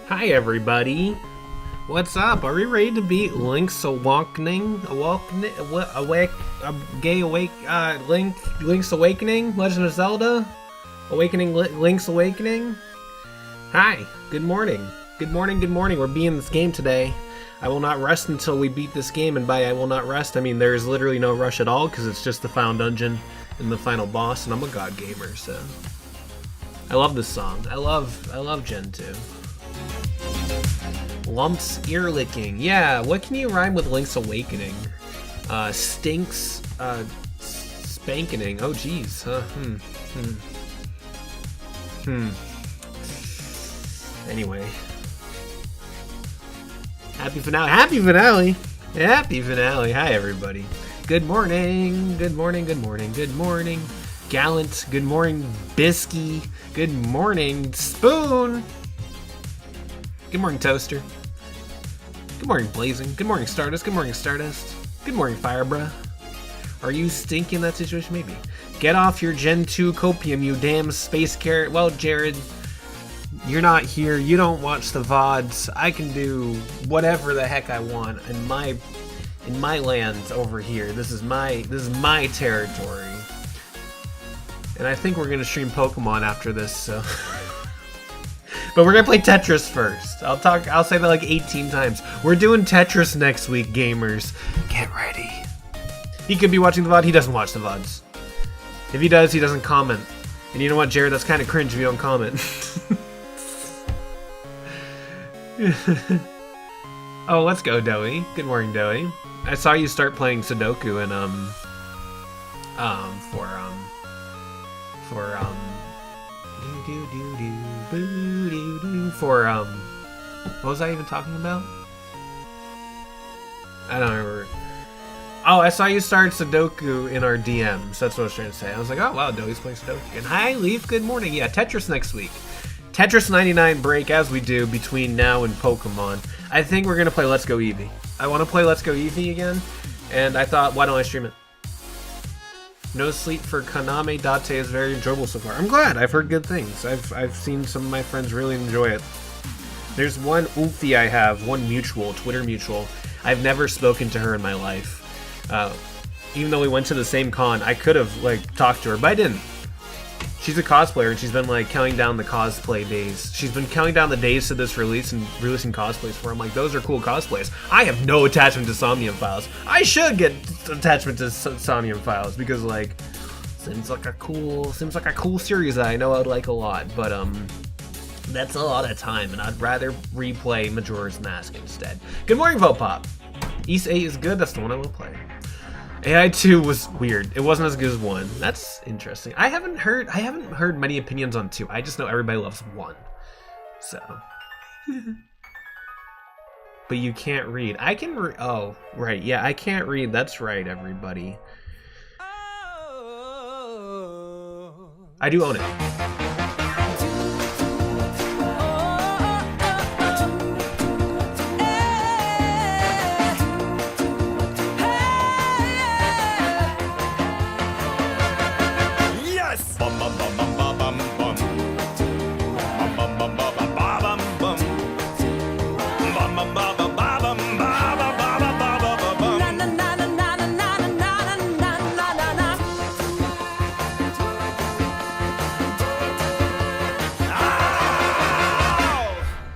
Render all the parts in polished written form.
Hi everybody. What's up? Are we ready to beat Link's Awakening? Link's Awakening? Legend of Zelda? Link's Awakening? Hi, good morning. Good morning, good morning. We're beating this game today. I will not rest until we beat this game, and by I will not rest, I mean there's literally no rush at all, because it's just the final dungeon and the final boss, and I'm a god gamer, so... I love this song. I love Gen 2. Lumps ear licking. Yeah, what can you rhyme with Link's Awakening? Stinks spankening. Oh geez. Huh. Anyway. Happy finale. Happy finale. Happy finale. Hi everybody. Good morning. Good morning. Good morning. Good morning. Gallant. Good morning, Bisky. Good morning, Spoon. Good morning, Toaster. Good morning, Blazing. Good morning, Stardust. Good morning, Stardust. Good morning, Firebra. Are you stinking in that situation? Maybe. Get off your Gen 2 copium, you damn space carrot. Well, Jared, you're not here. You don't watch the VODs. I can do whatever the heck I want in my lands over here. This is my territory. And I think we're gonna stream Pokemon after this, so. But we're gonna play Tetris first. I'll say that like 18 times. We're doing Tetris next week, gamers. Get ready. He could be watching the VOD, he doesn't watch the VODs. If he does, he doesn't comment. And you know what, Jared, that's kind of cringe if you don't comment. Oh, let's go, Doey. Good morning, Doey. I saw you start playing Sudoku and what was I even talking about? I don't remember. Oh, I saw you start Sudoku in our DMs. That's what I was trying to say. I was like, oh wow, Doey's playing Sudoku. And hi, Leaf, good morning. Yeah, Tetris next week. Tetris 99 break as we do between now and Pokemon. I think we're gonna play Let's Go Eevee. I want to play Let's Go Eevee again, and I thought, why don't I stream it? No sleep for Kaname Date is very enjoyable so far. I'm glad. I've heard good things. I've seen some of my friends really enjoy it. There's one Ulfi I have, one mutual, Twitter mutual. I've never spoken to her in my life. Even though we went to the same con, I could have like talked to her, but I didn't. She's a cosplayer and she's been like counting down the cosplay days. She's been counting down the days to this release and releasing cosplays for. I'm like, those are cool cosplays. I have no attachment to Somnium Files. I should get attachment to Somnium Files because like seems like a cool series that I know I'd like a lot. But that's a lot of time, and I'd rather replay Majora's Mask instead. Good morning, Vopop. East 8 is good. That's the one I will play. AI 2 was weird. It wasn't as good as 1. That's interesting. I haven't heard many opinions on 2. I just know everybody loves 1. So. But you can't read. I can read. Oh, right. Yeah, I can't read. That's right, everybody. I do own it.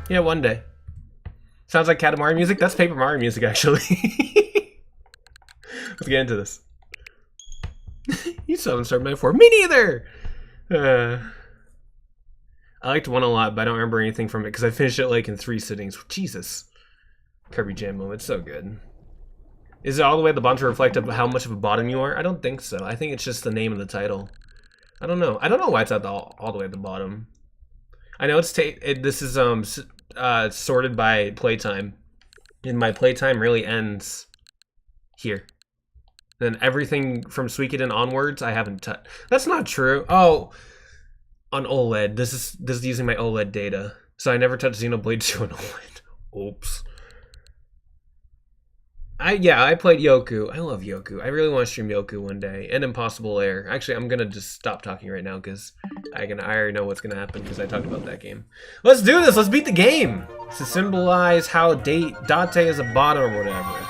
Yeah, one day. Sounds like Katamari music? That's Paper Mario music, actually. Let's get into this. You still haven't started Metaphor. Me neither! I liked 1 a lot, but I don't remember anything from it because I finished it like in 3 sittings. Jesus. Kirby Jam moment, so good. Is it all the way at the bottom to reflect how much of a bottom you are? I don't think so. I think it's just the name of the title. I don't know. I don't know why it's at all the way at the bottom. I know this is sorted by playtime, and my playtime really ends here. Then everything from Suikoden onwards, I haven't touched. That's not true. Oh, on OLED. This is using my OLED data, so I never touched Xenoblade 2 on OLED. Oops. I played Yoku. I love Yoku. I really want to stream Yoku one day. And Impossible Air. Actually, I'm gonna just stop talking right now because I already know what's gonna happen because I talked about that game. Let's do this. Let's beat the game to symbolize how Date is a bot or whatever.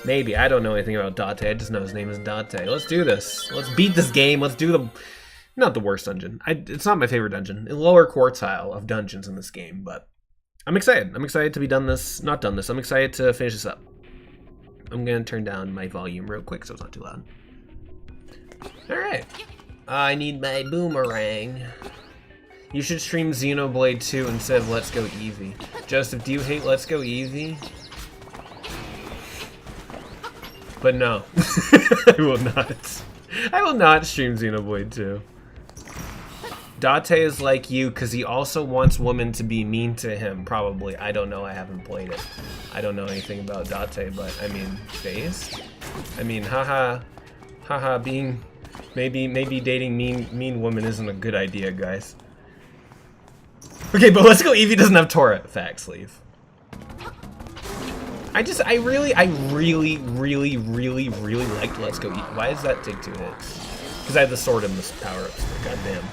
Maybe I don't know anything about Date. I just know his name is Date. Let's do this. Let's beat this game. Let's do the not the worst dungeon. It's not my favorite dungeon. A lower quartile of dungeons in this game, but I'm excited. I'm excited to be done this. Not done this. I'm excited to finish this up. I'm gonna turn down my volume real quick so it's not too loud. Alright. I need my boomerang. You should stream Xenoblade 2 instead of Let's Go Eevee. Joseph, do you hate Let's Go Eevee? But no. I will not. I will not stream Xenoblade 2. Date is like you because he also wants women to be mean to him, probably. I don't know, I haven't played it. I don't know anything about Date, but I mean, based? I mean, haha, maybe dating mean women isn't a good idea, guys. Okay, but Let's Go Eevee doesn't have Tora. Facts, leave. I really liked Let's Go Eevee. Why does that take 2 hits? Because I have the sword and the power-ups. Goddamn.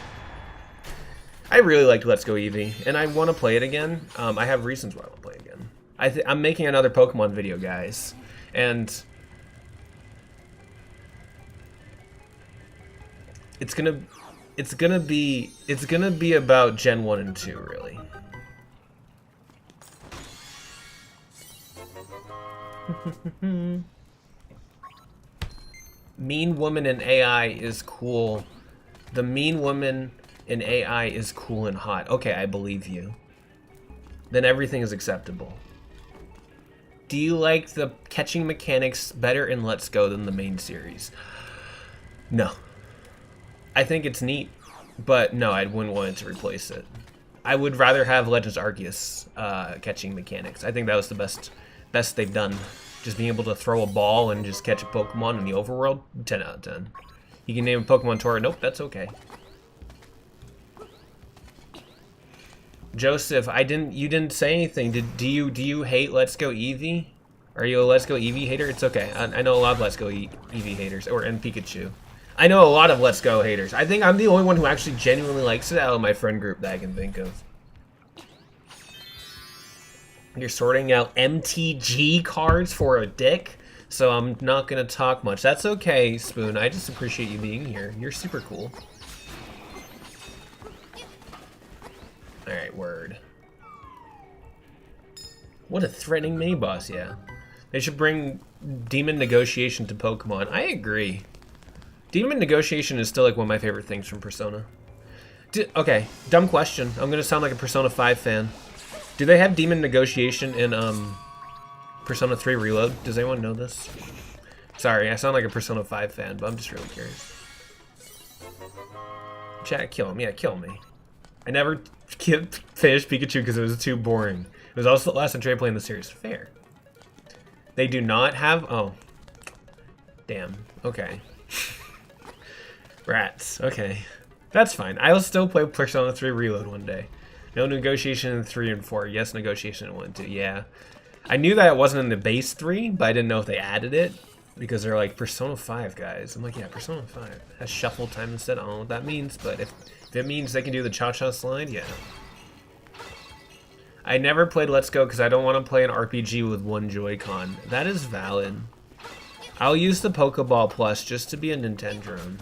I really liked Let's Go Eevee, and I want to play it again. I have reasons why I want to play it again. I'm making another Pokemon video, guys, and it's gonna be about Gen 1 and 2, really. Mean woman in AI is cool. The mean woman in AI is cool and hot. Okay, I believe you. Then everything is acceptable. Do you like the catching mechanics better in Let's Go than the main series? No. I think it's neat, but no, I wouldn't want it to replace it. I would rather have Legends Arceus catching mechanics. I think that was the best they've done. Just being able to throw a ball and just catch a Pokemon in the overworld, 10 out of 10. You can name a Pokemon Tora. Nope, that's okay. Joseph, you didn't say anything. Do you hate Let's Go Eevee? Are you a Let's Go Eevee hater? It's okay. I know a lot of Let's Go Eevee haters, and Pikachu. I know a lot of Let's Go haters. I think I'm the only one who actually genuinely likes it out of my friend group that I can think of. You're sorting out MTG cards for a dick, so I'm not gonna talk much. That's okay, Spoon. I just appreciate you being here. You're super cool. Alright, word. What a threatening mini-boss, yeah. They should bring Demon Negotiation to Pokemon. I agree. Demon Negotiation is still like one of my favorite things from Persona. Okay, dumb question. I'm gonna sound like a Persona 5 fan. Do they have Demon Negotiation in Persona 3 Reload? Does anyone know this? Sorry, I sound like a Persona 5 fan, but I'm just really curious. Chat, kill him. Yeah, kill me. I never finished Pikachu because it was too boring. It was also the last time I tried playing the series. Fair. They do not have... Oh. Damn. Okay. Rats. Okay. That's fine. I will still play Persona 3 Reload one day. No negotiation in 3 and 4. Yes, negotiation in 1 and 2. Yeah. I knew that it wasn't in the base 3, but I didn't know if they added it. Because they're like, Persona 5, guys. I'm like, yeah, Persona 5. Has shuffle time instead. I don't know what that means, but if it means they can do the cha-cha slide, yeah. I never played Let's Go because I don't want to play an RPG with one Joy-Con. That is valid. I'll use the Pokeball Plus just to be a Nintendrone.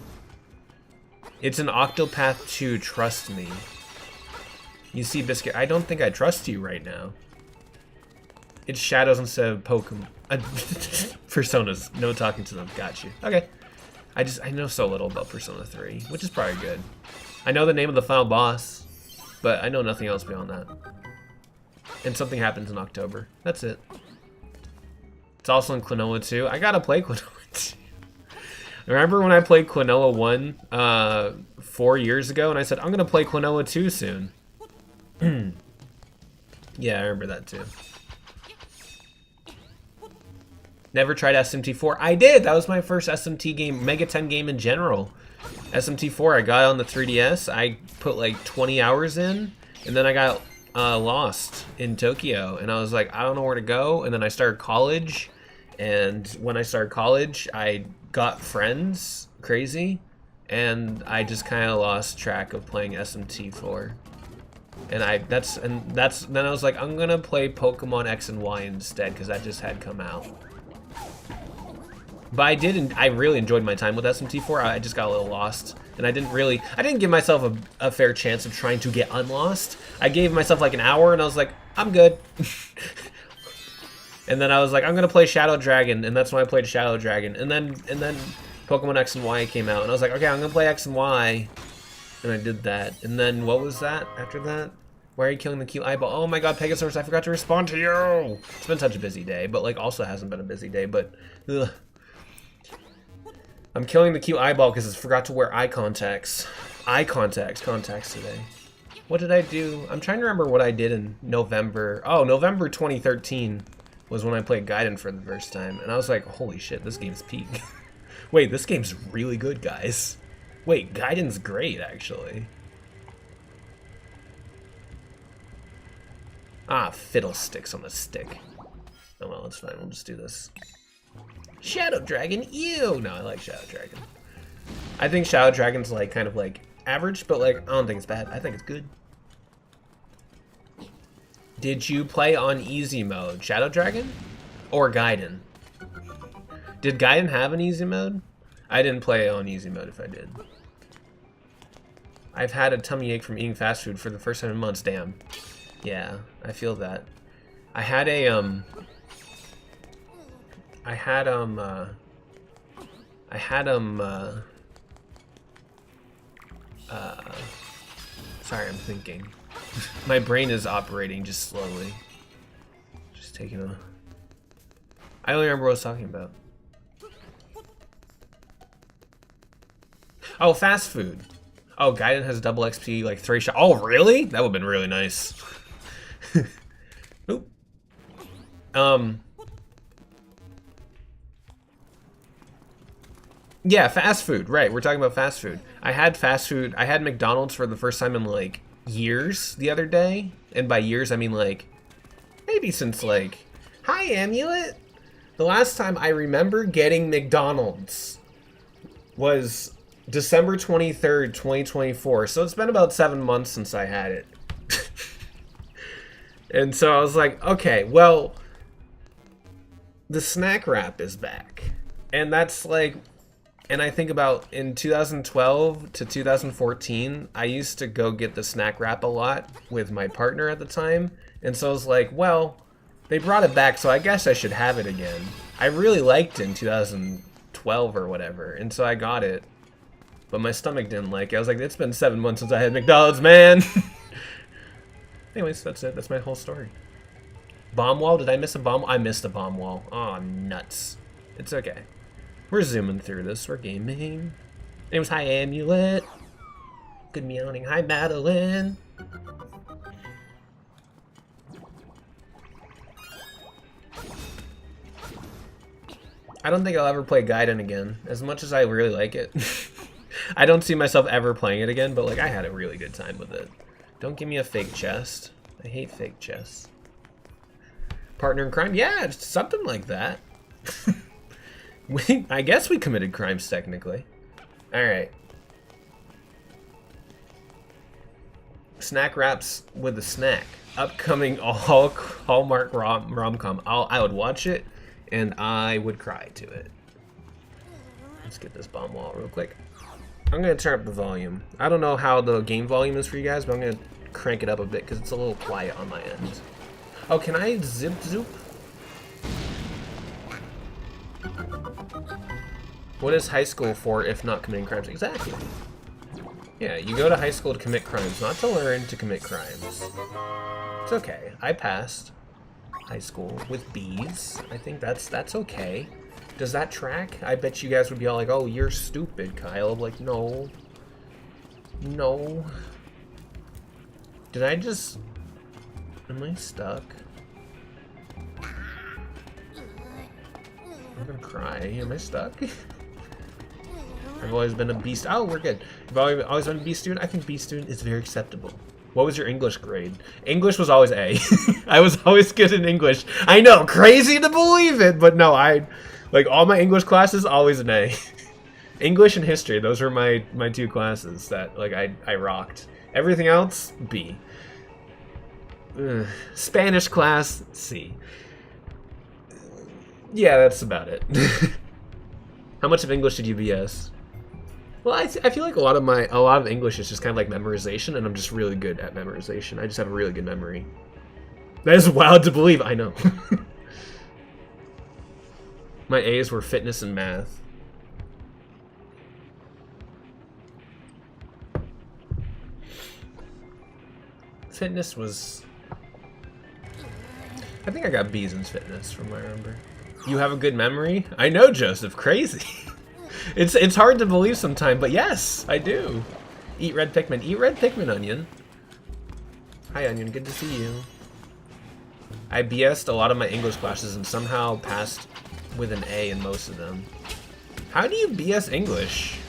It's an Octopath 2, trust me. You see, Biscuit, I don't think I trust you right now. It's Shadows instead of Pokemon. Personas. No talking to them. Got you. Okay. I know so little about Persona 3, which is probably good. I know the name of the final boss, but I know nothing else beyond that. And something happens in October. That's it. It's also in Klonoa 2. I gotta play Klonoa 2. Remember when I played Klonoa 1 4 years ago, and I said, I'm gonna play Klonoa 2 soon. Yeah, I remember that too. Never tried SMT4. I did! That was my first SMT game, Mega 10 game in general. SMT4, I got it on the 3DS. I put like 20 hours in, and then I got lost in Tokyo. And I was like, I don't know where to go. And then I started college, And when I started college, I got friends crazy, and I just kind of lost track of playing SMT4. And then I was like, I'm gonna play Pokemon X and Y instead, because that just had come out. But I really enjoyed my time with SMT4. I just got a little lost, and I didn't give myself a fair chance of trying to get unlost. I gave myself like an hour, and I was like, I'm good. And then I was like, I'm gonna play Shadow Dragon, and that's when I played Shadow Dragon. And then Pokemon X and Y came out, and I was like, okay, I'm gonna play X and Y. And I did that. And then what was that after that? Why are you killing the cute eyeball? Oh my god, Pegasaurus, I forgot to respond to you! It's been such a busy day, but like also hasn't been a busy day, but ugh. I'm killing the cute eyeball because I forgot to wear eye contacts today. What did I do? I'm trying to remember what I did in November. Oh, November 2013 was when I played Gaiden for the first time. And I was like, holy shit, this game's peak. Wait, this game's really good, guys. Wait, Gaiden's great, actually. Ah, fiddlesticks on the stick. Oh well, it's fine, we'll just do this. Shadow Dragon, ew! No, I like Shadow Dragon. I think Shadow Dragon's like kind of like average, but like I don't think it's bad. I think it's good. Did you play on easy mode, Shadow Dragon? Or Gaiden? Did Gaiden have an easy mode? I didn't play on easy mode if I did. I've had a tummy ache from eating fast food for the first time in months, damn. Yeah, I feel that. I had sorry, I'm thinking. My brain is operating just slowly. Just taking a... I don't remember what I was talking about. Oh, fast food. Oh, Gaiden has double XP, like 3 shot. Oh, really? That would've been really nice. Oop. Yeah, fast food. Right, we're talking about fast food. I had fast food. I had McDonald's for the first time in like years the other day, and by years I mean like maybe since like hi Amulet. The last time I remember getting McDonald's was December 23rd, 2024. So it's been about 7 months since I had it. And so I was like, okay, well, the snack wrap is back. And that's like, and I think about in 2012 to 2014, I used to go get the snack wrap a lot with my partner at the time. And so I was like, well, they brought it back, so I guess I should have it again. I really liked it in 2012 or whatever, and so I got it. But my stomach didn't like it. I was like, it's been 7 months since I had McDonald's, man. Anyways, that's it. That's my whole story. Bomb wall? Did I miss a bomb? I missed a bomb wall. Oh, nuts. It's okay. We're zooming through this. We're gaming. Anyways, hi, Amulet. Good meowing. Hi, Madeline. I don't think I'll ever play Gaiden again. As much as I really like it. I don't see myself ever playing it again, but like I had a really good time with it. Don't give me a fake chest. I hate fake chests. Partner in crime? Yeah, it's something like that. I guess we committed crimes technically. Alright. Snack wraps with a snack. Upcoming Hallmark rom-com. I would watch it and I would cry to it. Let's get this bomb wall real quick. I'm gonna turn up the volume. I don't know how the game volume is for you guys, but I'm gonna crank it up a bit because it's a little quiet on my end. Oh, can I zip zoop? What is high school for if not committing crimes? Exactly. Yeah, you go to high school to commit crimes, not to learn to commit crimes. It's okay. I passed high school with B's. I think that's okay. Does that track? I bet you guys would be all like, oh, you're stupid, Kyle. I'm like, no. No. Did I just... Am I stuck? I'm gonna cry. Am I stuck? I've always been a B student. Oh, we're good. I've always been a B student. I think B student is very acceptable. What was your English grade? English was always A. I was always good in English. I know, crazy to believe it, but no, like all my English classes always an A. English and history, those were my two classes that like I rocked. Everything else, B. Ugh. Spanish class, C. Yeah, that's about it. How much of English did you BS? Well, I feel like a lot of English is just kind of like memorization, and I'm just really good at memorization. I just have a really good memory. That is wild to believe, I know. My A's were fitness and math. Fitness was... I think I got B's in fitness from what I remember. You have a good memory? I know, Joseph. Crazy. It's hard to believe sometimes, but yes, I do. Eat red Pikmin. Eat red Pikmin, Onion. Hi, Onion. Good to see you. I BS'd a lot of my English classes and somehow passed with an A in most of them. How do you BS English?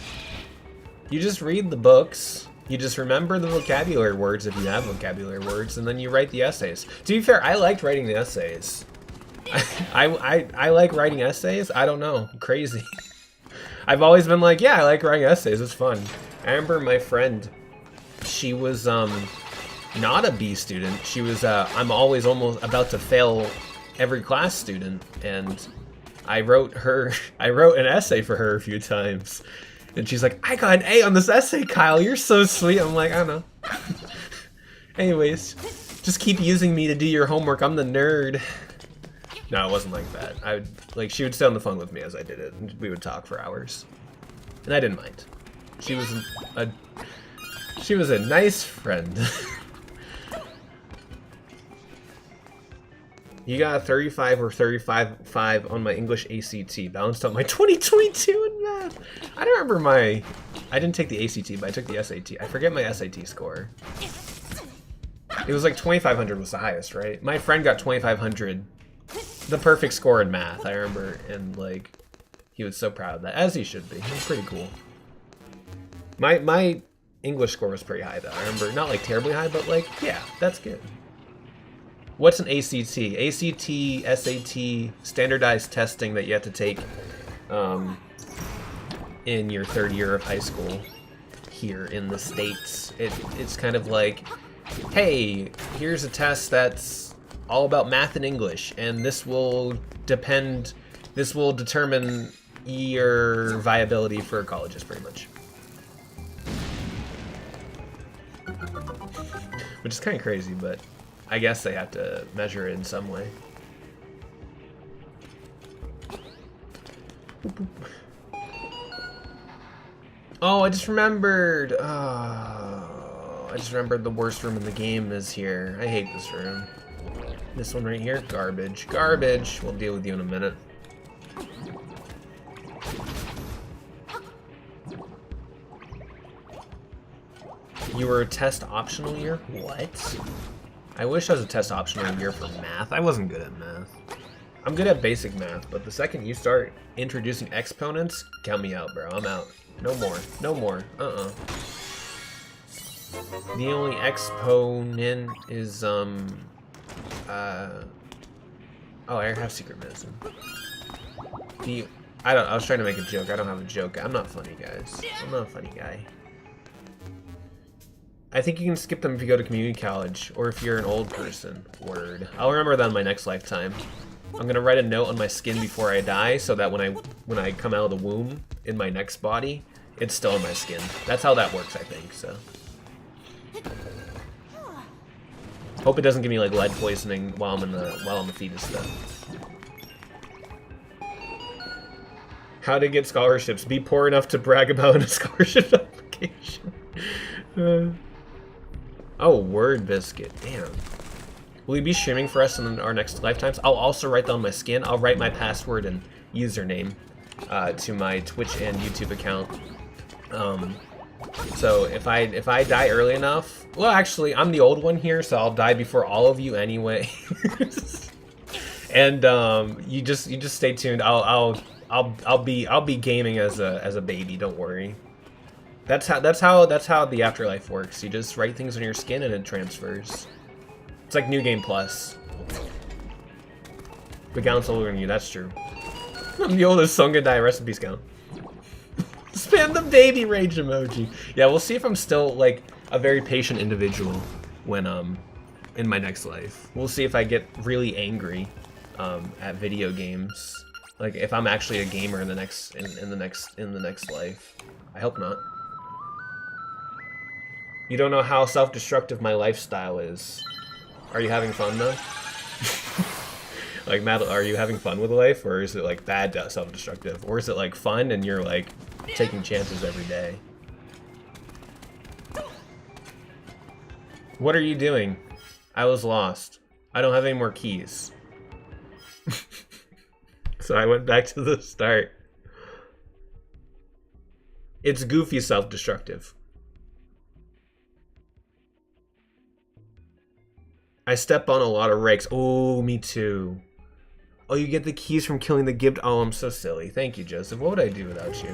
You just read the books. You just remember the vocabulary words if you have vocabulary words, and then you write the essays. To be fair, I liked writing the essays. I like writing essays. I don't know. Crazy. I've always been like, yeah, I like writing essays. It's fun. I remember my friend, she was not a B student. She was I'm always almost about to fail every class student, and I wrote an essay for her a few times. And she's like, I got an A on this essay, Kyle. You're so sweet. I'm like, I don't know. Anyways, just keep using me to do your homework. I'm the nerd. No, it wasn't like that. She would stay on the phone with me as I did it, and we would talk for hours. And I didn't mind. She was a nice friend. You got a 35 or 35.5 on my English ACT. Balanced out my 2022 in math. I don't remember I didn't take the ACT, but I took the SAT. I forget my SAT score. It was like 2,500 was the highest, right? My friend got 2,500. The perfect score in math, I remember. And like, he was so proud of that, as he should be. It was pretty cool. My English score was pretty high though. I remember, not like terribly high, but like, yeah, that's good. What's an ACT? ACT, SAT, standardized testing that you have to take in your third year of high school here in the States. It's kind of like, hey, here's a test that's all about math and English, and this will determine your viability for colleges, pretty much. Which is kind of crazy, but I guess they have to measure it in some way. Oh, I just remembered. Oh, I just remembered the worst room in the game is here. I hate this room. This one right here, garbage. Garbage. We'll deal with you in a minute. You were a test optional year? What? I wish I was a test optional year for math. I wasn't good at math. I'm good at basic math, but the second you start introducing exponents, count me out, bro. I'm out. No more. No more. The only exponent is, oh, I have secret medicine. I was trying to make a joke. I don't have a joke. I'm not funny, guys. I'm not a funny guy. I think you can skip them if you go to community college, or if you're an old person. Word. I'll remember that in my next lifetime. I'm gonna write a note on my skin before I die, so that when I come out of the womb in my next body, it's still in my skin. That's how that works, I think. So. Hope it doesn't give me like lead poisoning while I'm a fetus though. How to get scholarships? Be poor enough to brag about in a scholarship application. Oh, word biscuit. Damn. Will you be streaming for us in our next lifetimes? I'll also write that on my skin. I'll write my password and username to my Twitch and YouTube account. So if I die early enough, well, actually, I'm the old one here, so I'll die before all of you anyway. And you just stay tuned. I'll be gaming as a baby. Don't worry. That's how the afterlife works. You just write things on your skin and it transfers. It's like New Game Plus. But Gallon's older than you, that's true. I'm the oldest son gonna die, rest in peace, Gallon. Spam the baby rage emoji. Yeah, we'll see if I'm still like a very patient individual when in my next life. We'll see if I get really angry at video games. Like if I'm actually a gamer in the next life. I hope not. You don't know how self-destructive my lifestyle is. Are you having fun though? Like, Matt, are you having fun with life, or is it like bad self-destructive, or is it like fun and you're like taking chances every day? What are you doing? I was lost. I don't have any more keys. So I went back to the start. It's goofy self-destructive. I step on a lot of rakes. Oh, me too. Oh, you get the keys from killing the Gibbed. Oh, I'm so silly. Thank you, Joseph. What would I do without you?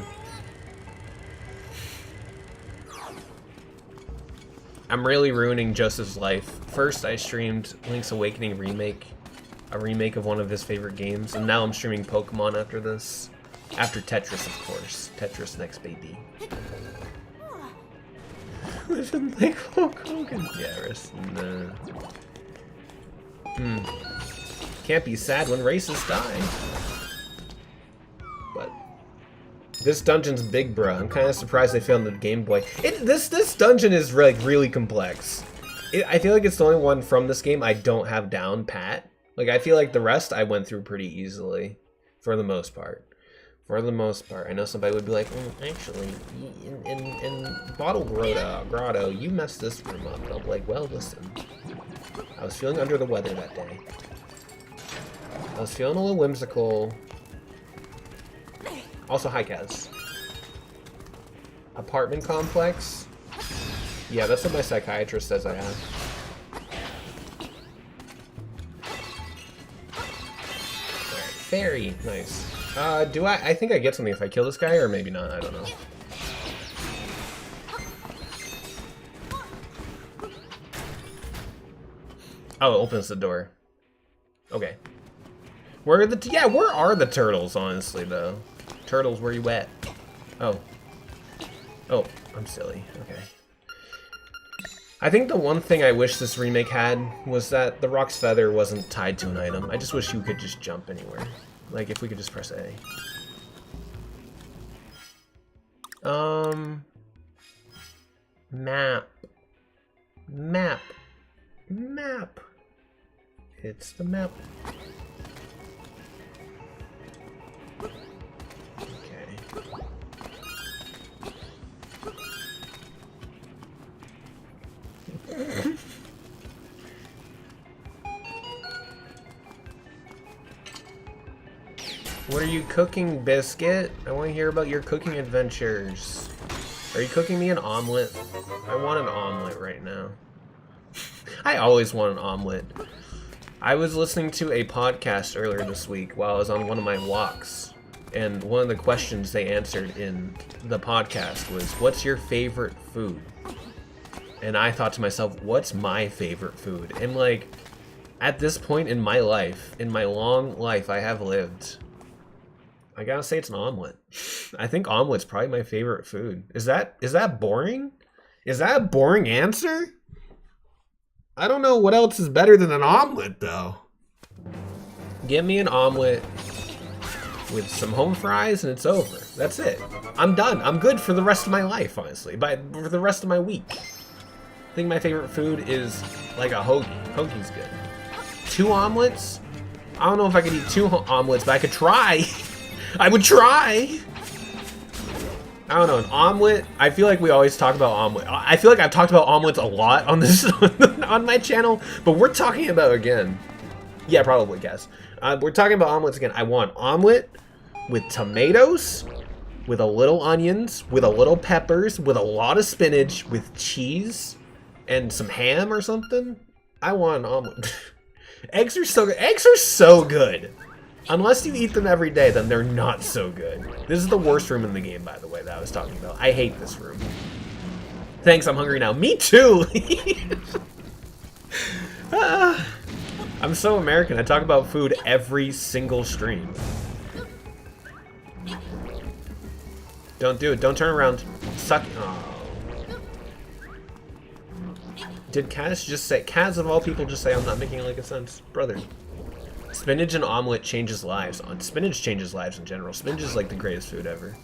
I'm really ruining Joseph's life. First, I streamed Link's Awakening remake. A remake of one of his favorite games. And now I'm streaming Pokemon after this. After Tetris, of course. Tetris next, baby. Listen, like Hulk Hogan. Yeah, no. Can't be sad when racists die. But this dungeon's big, bro. I'm kind of surprised they found the Game Boy. This dungeon is like really complex. I feel like it's the only one from this game I don't have down pat. Like I feel like the rest I went through pretty easily, for the most part. For the most part, I know somebody would be like, actually, in Bottle Grotto, you messed this room up. And I'll be like, well, listen. I was feeling under the weather that day. I was feeling a little whimsical. Also, hi, Kaz. Apartment complex? Yeah, that's what my psychiatrist says I have. Alright, fairy. Nice. I think I get something if I kill this guy, or maybe not, I don't know. Oh, it opens the door. Okay. Where are the turtles, honestly, though? Turtles, where you at? Oh. Oh, I'm silly. Okay. I think the one thing I wish this remake had was that the Rock's Feather wasn't tied to an item. I just wish you could just jump anywhere. Like, if we could just press A. Map. Map. Map. It's the map. Okay. What are you cooking, Biscuit? I want to hear about your cooking adventures. Are you cooking me an omelet? I want an omelet right now. I always want an omelet. I was listening to a podcast earlier this week while I was on one of my walks. And one of the questions they answered in the podcast was, what's your favorite food? And I thought to myself, what's my favorite food? And like, at this point in my life, in my long life I have lived, I gotta say it's an omelet. I think omelet's probably my favorite food. Is that boring? Is that a boring answer? I don't know what else is better than an omelet, though. Give me an omelet with some home fries and it's over. That's it. I'm done. I'm good for the rest of my life, honestly. For the rest of my week. I think my favorite food is like a hoagie. Hoagie's good. 2 omelets? I don't know if I could eat 2 omelets, but I could try. I would try. I don't know, an omelet. I feel like we always talk about omelet. I feel like I've talked about omelets a lot on this on my channel, but we're talking about again. Yeah, probably, guess. We're talking about omelets again. I want omelet with tomatoes, with a little onions, with a little peppers, with a lot of spinach, with cheese, and some ham or something. I want an omelet. Eggs are so good. Eggs are so good. Unless you eat them every day, then they're not so good. This is the worst room in the game, by the way, that I was talking about. I hate this room. Thanks, I'm hungry now. Me too! I'm so American. I talk about food every single stream. Don't do it. Don't turn around. Suck. Oh. Did Kaz just say... Kaz, of all people, just say I'm not making like a sense? Brother. Spinach and omelet changes lives. Spinach changes lives in general. Spinach is like the greatest food ever.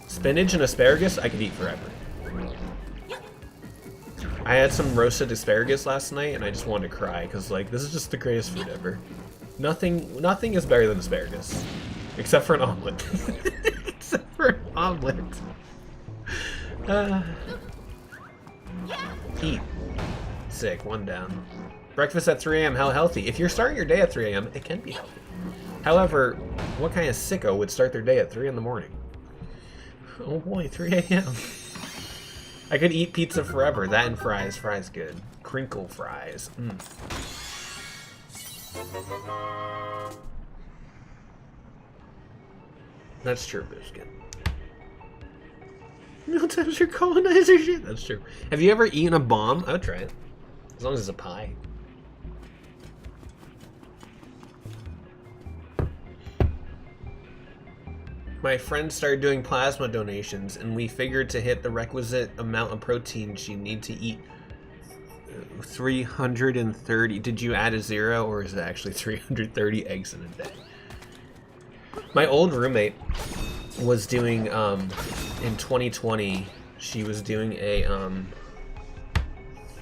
Spinach and asparagus, I could eat forever. I had some roasted asparagus last night, and I just wanted to cry, because, like, this is just the greatest food ever. Nothing is better than asparagus. Except for an omelet. Except for an omelet. Eat. Sick, one down. Breakfast at 3 a.m., how healthy? If you're starting your day at 3 a.m., it can be healthy. However, what kind of sicko would start their day at 3 in the morning? Oh boy, 3 a.m. I could eat pizza forever. That and fries. Fries good. Crinkle fries. That's true, Biscuit. Mealtimes are colonizer shit. That's true. Have you ever eaten a bomb? I would try it. As long as it's a pie. My friend started doing plasma donations, and we figured to hit the requisite amount of protein she'd need to eat 330. Did you add a 0, or is it actually 330 eggs in a day? My old roommate was doing, in 2020, she was doing a,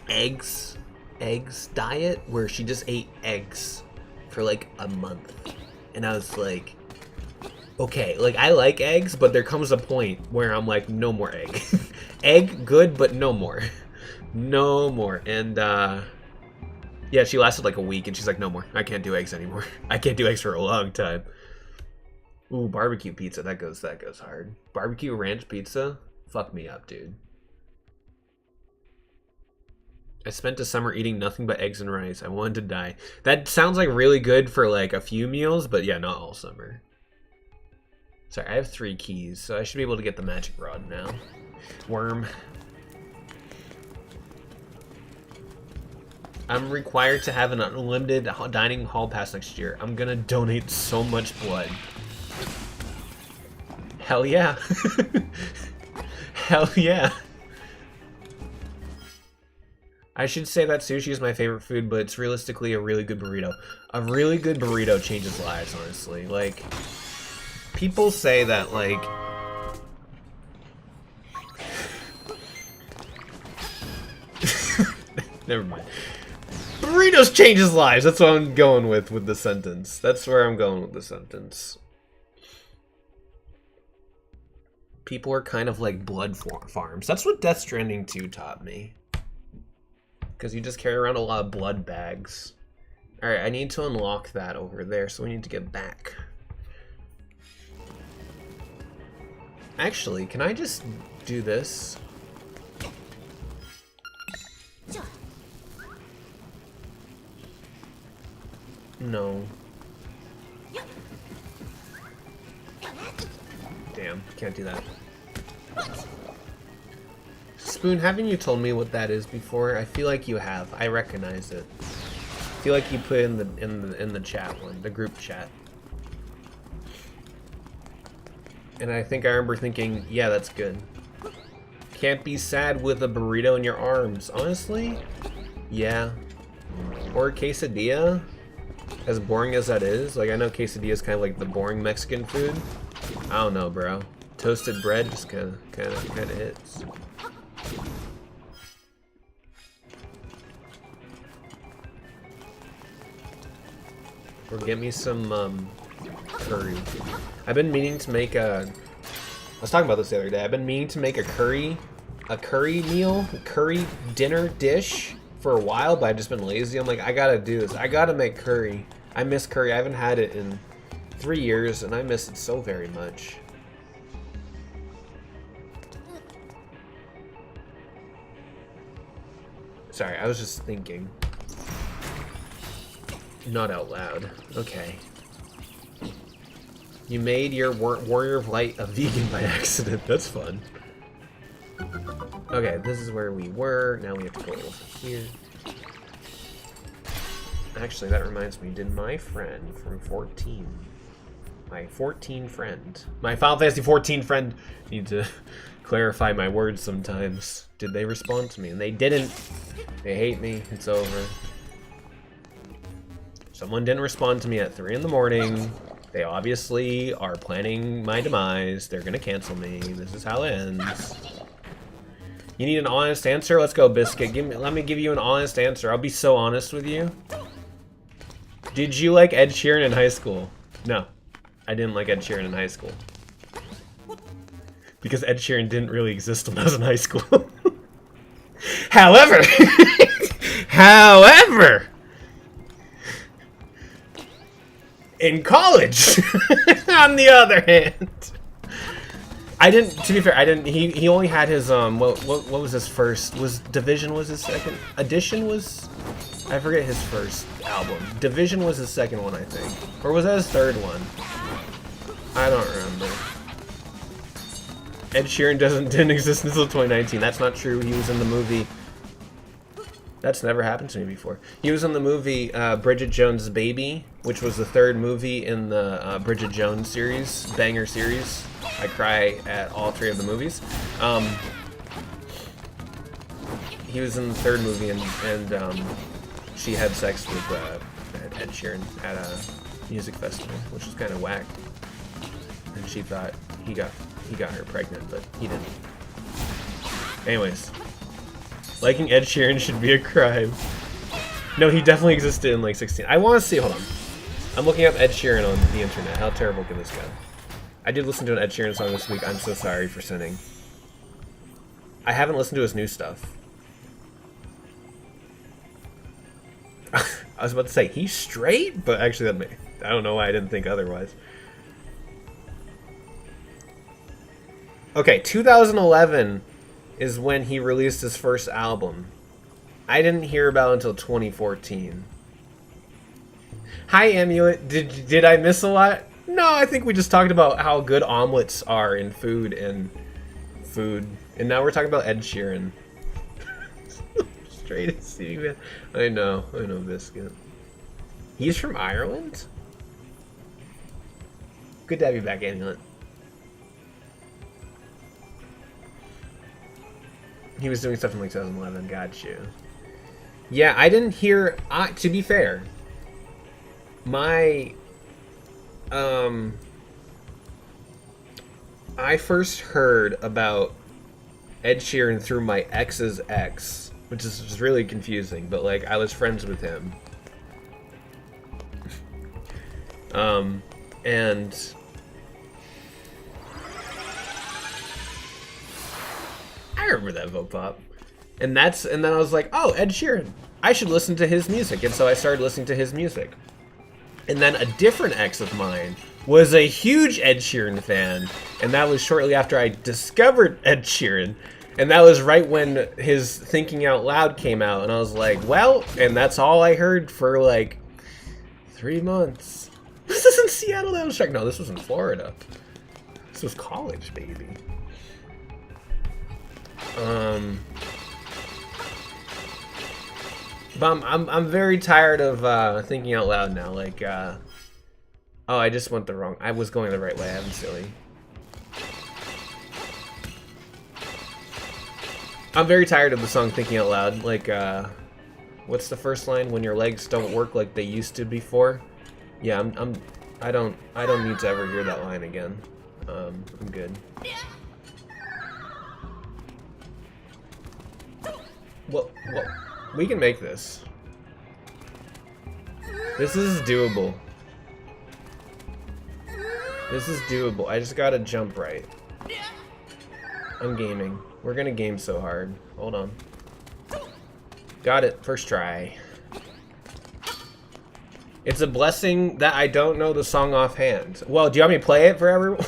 eggs diet, where she just ate eggs for like a month. And I was like, okay, like, I like eggs, but there comes a point where I'm like, no more egg. Egg, good, but no more. No more. And, yeah, she lasted like a week, and she's like, no more. I can't do eggs anymore. I can't do eggs for a long time. Ooh, barbecue pizza. That goes hard. Barbecue ranch pizza? Fuck me up, dude. I spent the summer eating nothing but eggs and rice. I wanted to die. That sounds like really good for like a few meals, but yeah, not all summer. Sorry, I have 3 keys, so I should be able to get the magic rod now. Worm. I'm required to have an unlimited dining hall pass next year. I'm gonna donate so much blood. Hell yeah. Hell yeah. I should say that sushi is my favorite food, but it's realistically a really good burrito. A really good burrito changes lives, honestly. Like, people say that, like... Never mind. Burritos changes lives! That's what I'm going with the sentence. That's where I'm going with the sentence. People are kind of like blood farms. That's what Death Stranding 2 taught me. Because you just carry around a lot of blood bags. Alright, I need to unlock that over there, so we need to get back. Actually, can I just do this? No. Damn, can't do that. Spoon, haven't you told me what that is before? I feel like you have. I recognize it. I feel like you put it in the chat one, the group chat. And I think I remember thinking, yeah, that's good. Can't be sad with a burrito in your arms. Honestly, yeah. Or a quesadilla. As boring as that is, like, I know quesadilla is kind of like the boring Mexican food. I don't know, bro. Toasted bread just kind of hits. Or get me some curry. I've been meaning to make a... I was talking about this the other day. I've been meaning to make a curry meal, curry dinner dish for a while, but I've just been lazy. I'm like, I gotta do this. I gotta make curry. I miss curry. I haven't had it in 3 years, and I miss it so very much. Sorry, I was just thinking. Not out loud. Okay. You made your Warrior of Light a vegan by accident. That's fun. Okay, this is where we were. Now we have to go over here. Actually, that reminds me. Did my friend from 14, my 14 friend, my Final Fantasy 14 friend, need to clarify my words sometimes. Did they respond to me? And they didn't. They hate me. It's over. Someone didn't respond to me at 3 in the morning. They obviously are planning my demise. They're gonna cancel me. This is how it ends. You need an honest answer? Let's go, Biscuit. Let me give you an honest answer. I'll be so honest with you. Did you like Ed Sheeran in high school? No, I didn't like Ed Sheeran in high school. Because Ed Sheeran didn't really exist when I was in high school. However, in college, on the other hand, I didn't. To be fair, I didn't. He only had his What was his first? Was Division was his second? Edition was. I forget his first album. Division was his second one, I think, or was that his third one? I don't remember. Ed Sheeran didn't exist until 2019. That's not true. He was in the movie. That's never happened to me before. He was in the movie Bridget Jones' Baby, which was the third movie in the Bridget Jones series, banger series. I cry at all 3 of the movies. He was in the third movie, and she had sex with Ed Sheeran at a music festival, which was kind of whack. And she thought he got her pregnant, but he didn't. Anyways. Liking Ed Sheeran should be a crime. No, he definitely existed in like 16. I want to see, hold on. I'm looking up Ed Sheeran on the internet. How terrible can this go? I did listen to an Ed Sheeran song this week. I'm so sorry for sinning. I haven't listened to his new stuff. I was about to say, he's straight? But actually, I don't know why I didn't think otherwise. Okay, 2011 is when he released his first album. I didn't hear about it until 2014. Hi, Amulet. Did I miss a lot? No, I think we just talked about how good omelets are in food. And now we're talking about Ed Sheeran. Straight as seeing man. I know, Biscuit. He's from Ireland? Good to have you back, Amulet. He was doing stuff in like 2011, got you. Yeah, I didn't hear, to be fair, my, I first heard about Ed Sheeran through my ex's ex, which is just really confusing, but like, I was friends with him. And I remember that Vogue Pop. And then I was like, oh, Ed Sheeran. I should listen to his music. And so I started listening to his music. And then a different ex of mine was a huge Ed Sheeran fan. And that was shortly after I discovered Ed Sheeran. And that was right when his Thinking Out Loud came out. And I was like, well, and that's all I heard for like 3 months. This is in Seattle. That was like, no, this was in Florida. This was college, baby. But I'm very tired of Thinking Out Loud now. Like, oh, I just went the wrong. I was going the right way. I'm silly. I'm very tired of the song Thinking Out Loud. Like, what's the first line? When your legs don't work like they used to before. Yeah, I don't need to ever hear that line again. I'm good. Well, we can make this. This is doable. This is doable. I just gotta jump right. I'm gaming. We're gonna game so hard. Hold on. Got it. First try. It's a blessing that I don't know the song offhand. Well, do you want me to play it for everyone?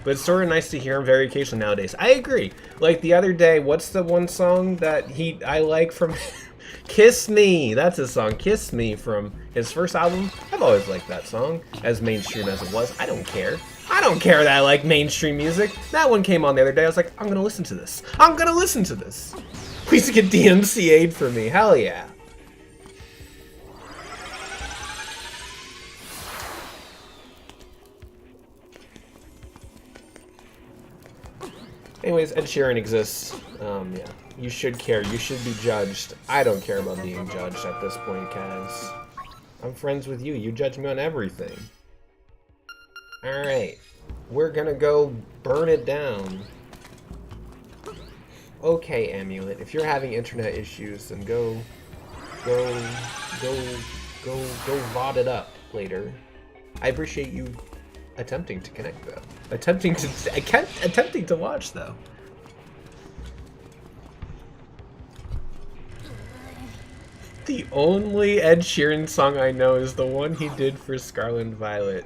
But it's sort of nice to hear him very occasionally nowadays. I agree. Like the other day, what's the one song that I like from Kiss Me! That's his song, Kiss Me, from his first album. I've always liked that song, as mainstream as it was. I don't care. I don't care that I like mainstream music. That one came on the other day. I was like, I'm gonna listen to this. I'm gonna listen to this. Please get DMCA'd for me. Hell yeah. Anyways, Ed Sheeran exists. Yeah. You should care. You should be judged. I don't care about being judged at this point, Kaz. I'm friends with you. You judge me on everything. Alright. We're gonna go burn it down. Okay, Amulet. If you're having internet issues, then go VOD it up later. I appreciate you attempting to connect, though. Attempting to watch, though. The only Ed Sheeran song I know is the one he did for Scarlet and Violet.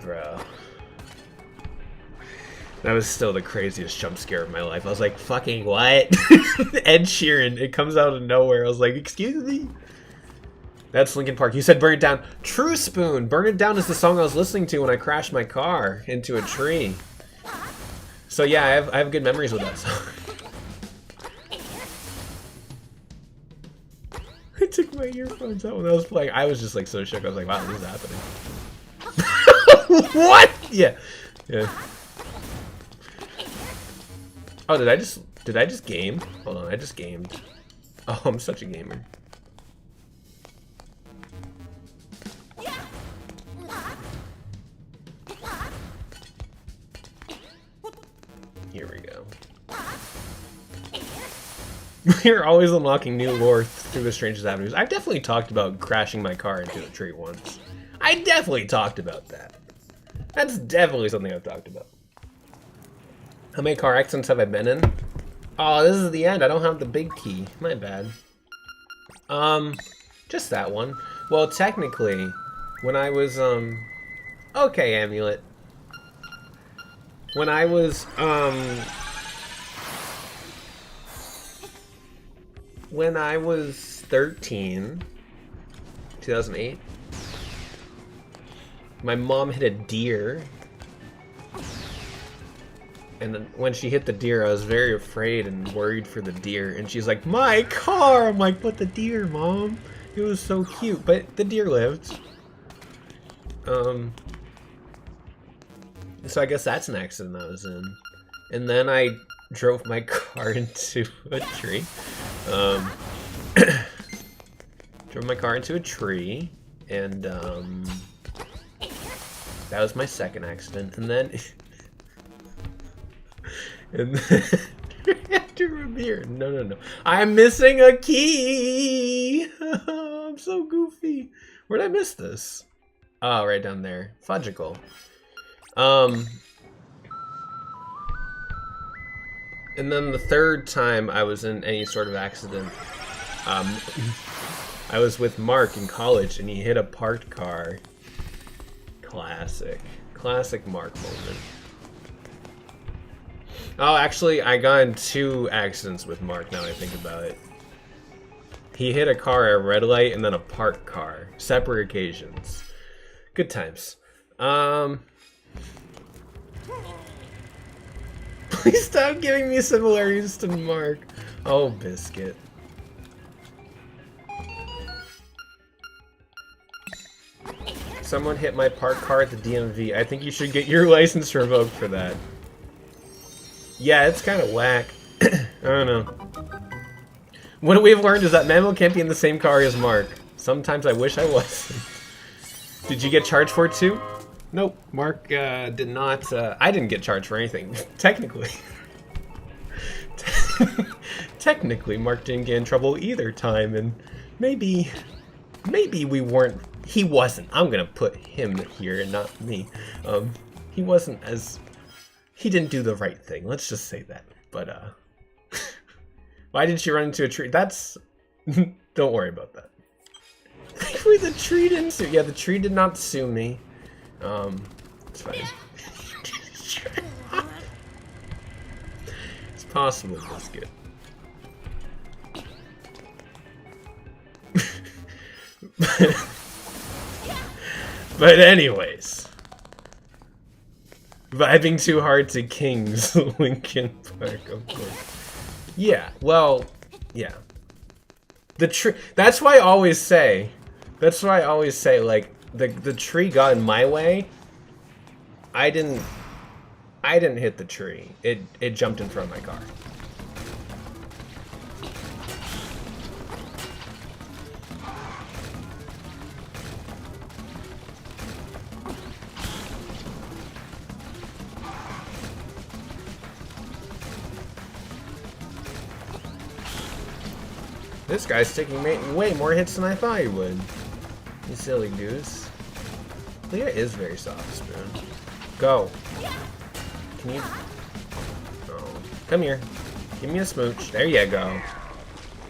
Bro. That was still the craziest jump scare of my life. I was like, fucking what? Ed Sheeran. It comes out of nowhere. I was like, excuse me? That's Linkin Park. You said Burn It Down. True Spoon. Burn It Down is the song I was listening to when I crashed my car into a tree. So yeah, I have good memories with that song. I took my earphones out when I was playing. I was just like so shook. I was like, wow, this is happening. What? Yeah. Yeah. Oh, did I just game? Hold on, I just gamed. Oh, I'm such a gamer. Here we go. You're always unlocking new lore through the strangest avenues. I've definitely talked about crashing my car into a tree once. I definitely talked about that. That's definitely something I've talked about. How many car accidents have I been in? Oh, this is the end. I don't have the big key. My bad. Just that one. Well, technically, when I was, okay, Amulet. When I was, when I was 13, 2008, my mom hit a deer. And then when she hit the deer, I was very afraid and worried for the deer. And she's like, my car! I'm like, but the deer, Mom. It was so cute. But the deer lived. So I guess that's an accident I was in. And then I drove my car into a tree. Drove my car into a tree. And, that was my second accident. And then... And then after a beer, no. I'm missing a key. I'm so goofy. Where'd I miss this? Oh, right down there. Fudgical. And then the third time I was in any sort of accident, I was with Mark in college, and he hit a parked car. Classic Mark moment. Oh, actually, I got in 2 accidents with Mark, now I think about it. He hit a car at a red light and then a parked car. Separate occasions. Good times. Please stop giving me similarities to Mark. Oh, Biscuit. Someone hit my parked car at the DMV. I think you should get your license revoked for that. Yeah, it's kind of whack. I don't know. What we've learned is that Mamo can't be in the same car as Mark. Sometimes I wish I was. Did you get charged for it too? Nope. Mark did not. I didn't get charged for anything. Technically. Technically, Mark didn't get in trouble either time, and maybe we weren't. He wasn't. I'm gonna put him here and not me. He wasn't as. He didn't do the right thing. Let's just say that. But why did she run into a tree? That's. Don't worry about that. Thankfully, the tree didn't sue. Yeah, the tree did not sue me. It's fine. It's possible, Biscuit. But anyways. Vibing too hard to Kings, Linkin Park, of course. Yeah, well, yeah. That's why I always say, like, the tree got in my way. I didn't hit the tree. It jumped in front of my car. This guy's taking way more hits than I thought he would. You silly goose. Leah is very soft, Spoon. Go. Can you... Oh. Come here. Give me a smooch. There you go.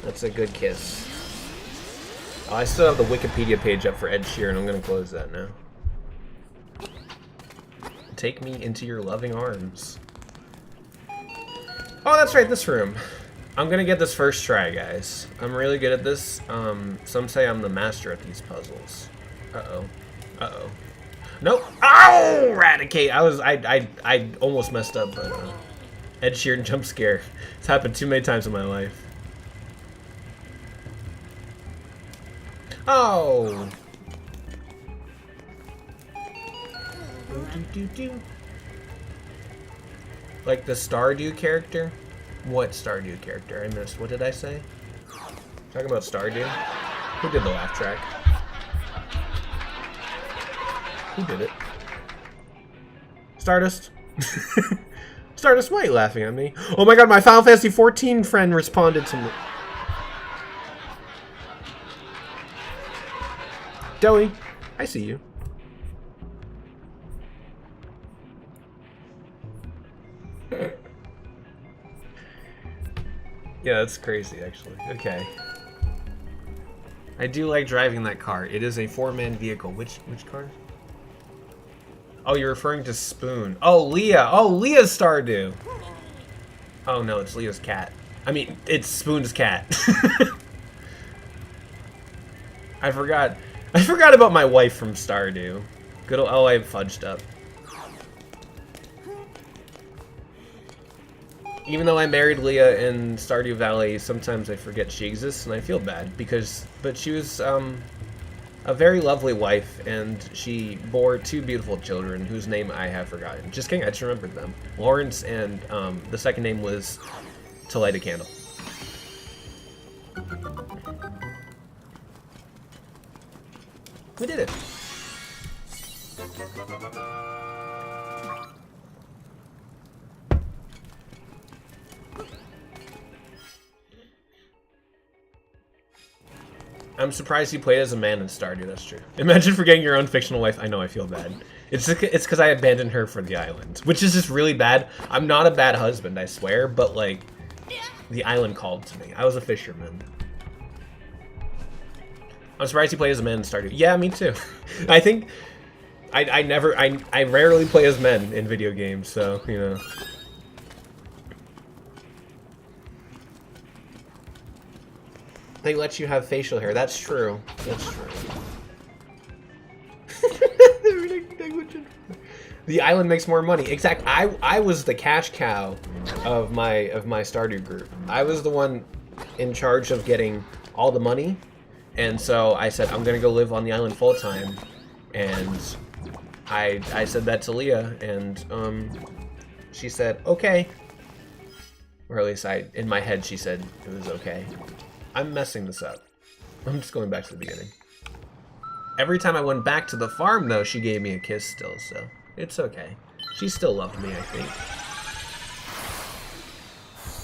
That's a good kiss. Oh, I still have the Wikipedia page up for Ed Sheeran. I'm gonna close that now. Take me into your loving arms. Oh, that's right, this room. I'm gonna get this first try, guys. I'm really good at this. Some say I'm the master at these puzzles. Uh-oh. Uh-oh. Nope. Ow! Eradicate! I almost messed up, but Ed Sheeran jump scare. It's happened too many times in my life. Oh! Like the Stardew character? What Stardew character? I missed. What did I say? Talking about Stardew? Who did the laugh track? Who did it? Stardust? Stardust, why are you laughing at me? Oh my god, my Final Fantasy XIV friend responded to me. Doey, I see you. Yeah, that's crazy, actually. Okay. I do like driving that car. It is a 4-man vehicle. Which car? Oh, you're referring to Spoon. Oh, Leah. Oh, Leah's Stardew. Oh, no, it's Leah's cat. I mean, it's Spoon's cat. I forgot about my wife from Stardew. Good old... Oh, I fudged up. Even though I married Leah in Stardew Valley, sometimes I forget she exists, and I feel bad but she was a very lovely wife, and she bore 2 beautiful children whose name I have forgotten. Just kidding, I just remembered them. Lawrence, and the second name was To Light a Candle. We did it. I'm surprised you played as a man in Stardew, that's true. Imagine forgetting your own fictional wife. I know, I feel bad. It's because I abandoned her for the island, which is just really bad. I'm not a bad husband, I swear, but like, the island called to me. I was a fisherman. I'm surprised you played as a man in Stardew. Yeah, me too. I think, I rarely play as men in video games, so, you know. They let you have facial hair. That's true. That's true. The island makes more money. Exactly. I was the cash cow of my Stardew group. I was the one in charge of getting all the money, and so I said I'm gonna go live on the island full time, and I said that to Leah, and she said okay, or at least in my head she said it was okay. I'm messing this up. I'm just going back to the beginning. Every time I went back to the farm, though, she gave me a kiss still, so it's okay. She still loved me, I think.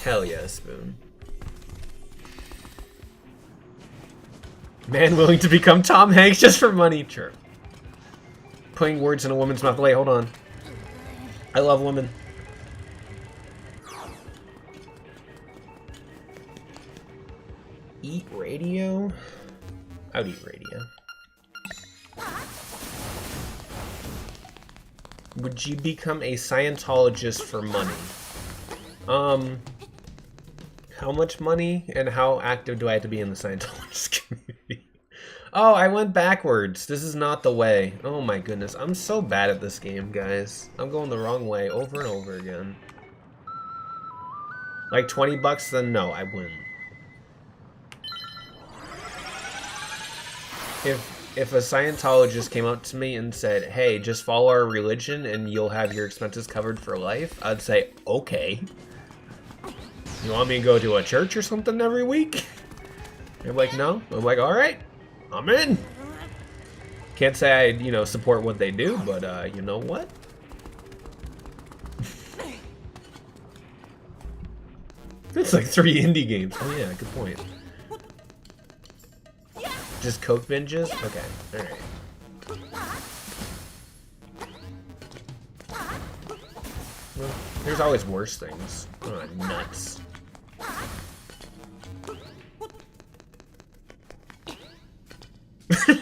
Hell yeah, Spoon. Man willing to become Tom Hanks just for money. Sure. Putting words in a woman's mouth. Wait, hold on. I love women. Eat radio? I would eat radio. Would you become a Scientologist for money? How much money and how active do I have to be in the Scientologist community? Oh, I went backwards. This is not the way. Oh my goodness. I'm so bad at this game, guys. I'm going the wrong way over and over again. Like 20 bucks, then no, I wouldn't. If a Scientologist came up to me and said, hey, just follow our religion and you'll have your expenses covered for life, I'd say, okay. You want me to go to a church or something every week? They're like, no. I'm like, alright, I'm in. Can't say I, you know, support what they do, but, you know what? It's like 3 indie games. Oh yeah, good point. Just Coke binges? Okay, alright. Well, there's always worse things. Oh, nuts.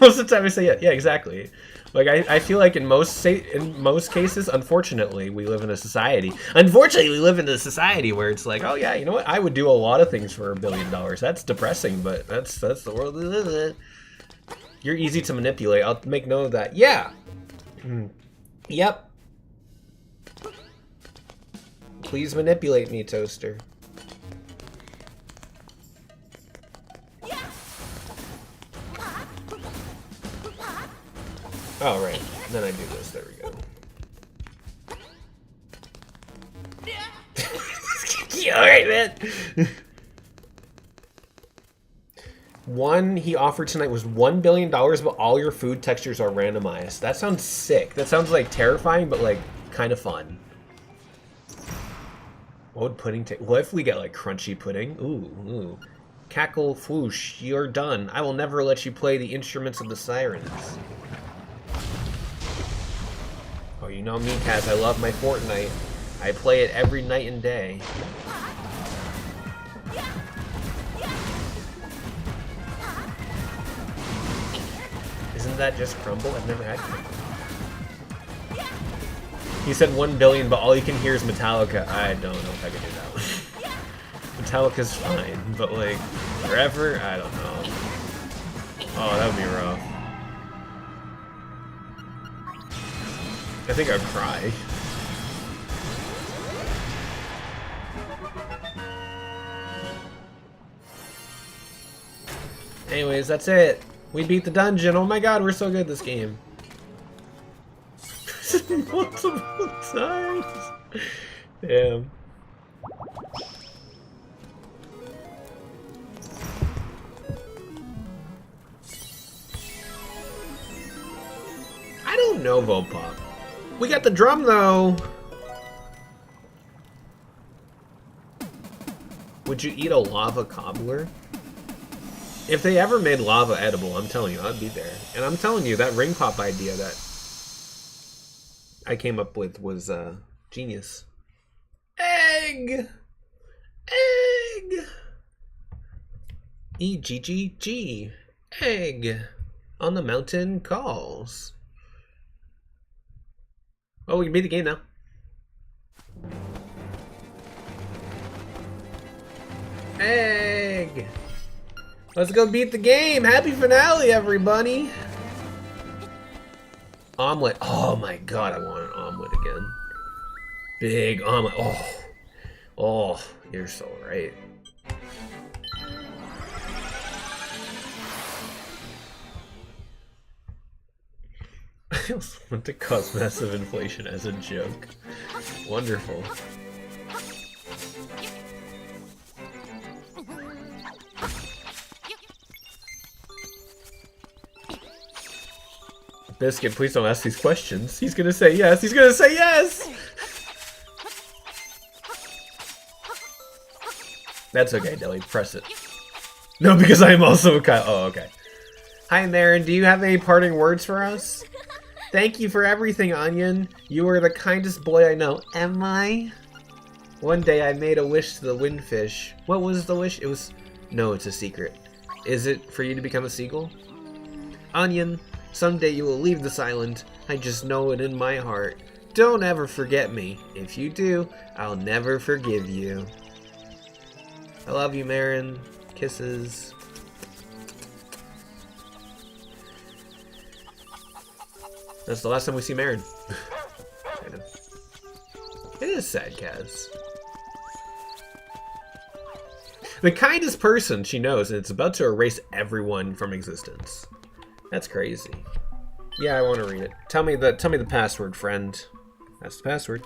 Most of the time I say yeah, exactly. Like I feel like in most cases, unfortunately, we live in a society. Unfortunately, we live in a society where it's like, oh yeah, you know what? I would do a lot of things for $1 billion. That's depressing, but that's the world we live in. You're easy to manipulate. I'll make note of that. Yeah. Yep. Please manipulate me, Toaster. Oh, right. Then I do this. There we go. Yeah, alright, man. One he offered tonight was $1 billion, but all your food textures are randomized. That sounds sick. That sounds like terrifying, but like kind of fun. What would pudding take? What if we get like crunchy pudding? Ooh. Cackle Fwoosh, you're done. I will never let you play the instruments of the sirens. Oh, you know me, Kaz. I love my Fortnite. I play it every night and day. Isn't that just Crumble? I've never had Crumble. He said 1 billion, but all you can hear is Metallica. I don't know if I can do that one. Metallica's fine, but like, forever? I don't know. Oh, that would be rough. I think I'd cry. Anyways, that's it. We beat the dungeon. Oh my god, we're so good at this game. Multiple times. Damn. I don't know, Vopop. We got the drum though. Would you eat a lava cobbler? If they ever made lava edible, I'm telling you, I'd be there. And I'm telling you, that ring pop idea that I came up with was genius. Egg! Egg! E-G-G-G. Egg. On the mountain calls. Oh, we can beat the game now. Egg! Let's go beat the game! Happy finale, everybody! Omelet. Oh my god, I want an omelet again. Big omelet. Oh, you're so right. I also want to cause massive inflation as a joke. Wonderful. Biscuit, please don't ask these questions. He's gonna say yes. He's gonna say yes! That's okay, Deli. Press it. No, because I am also a Kyle. Oh, okay. Hi, Marin. Do you have any parting words for us? Thank you for everything, Onion. You are the kindest boy I know. Am I? One day I made a wish to the windfish. What was the wish? It was... No, it's a secret. Is it for you to become a seagull? Onion, someday you will leave this island. I just know it in my heart. Don't ever forget me. If you do, I'll never forgive you. I love you, Marin. Kisses. That's the last time we see Marin. Kind of. It is sad, Kaz. The kindest person she knows, and it's about to erase everyone from existence. That's crazy. Yeah, I want to read it. Tell me the password, friend. That's the password.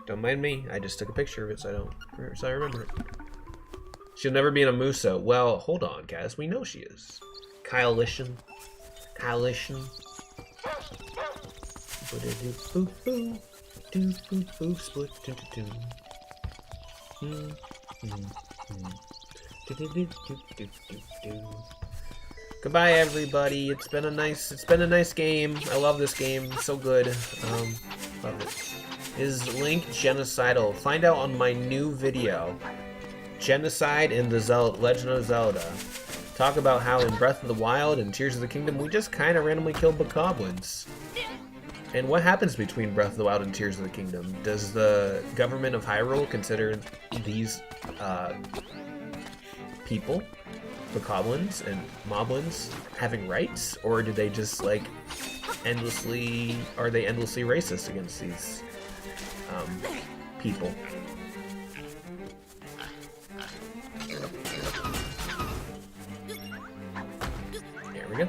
Don't mind me. I just took a picture of it so I remember it. She'll never be in a Muso. Well, hold on, Kaz. We know she is. Coalition. Coalition. Goodbye, everybody. It's been a nice game. I love this game. So good. Love it. Is Link genocidal? Find out on my new video. Genocide in the Legend of Zelda. Talk about how in Breath of the Wild and Tears of the Kingdom we just kind of randomly killed bokoblins. And what happens between Breath of the Wild and Tears of the Kingdom? Does the government of Hyrule consider these people, bokoblins and moblins, having rights? Or do they just like are they endlessly racist against these people? There we go.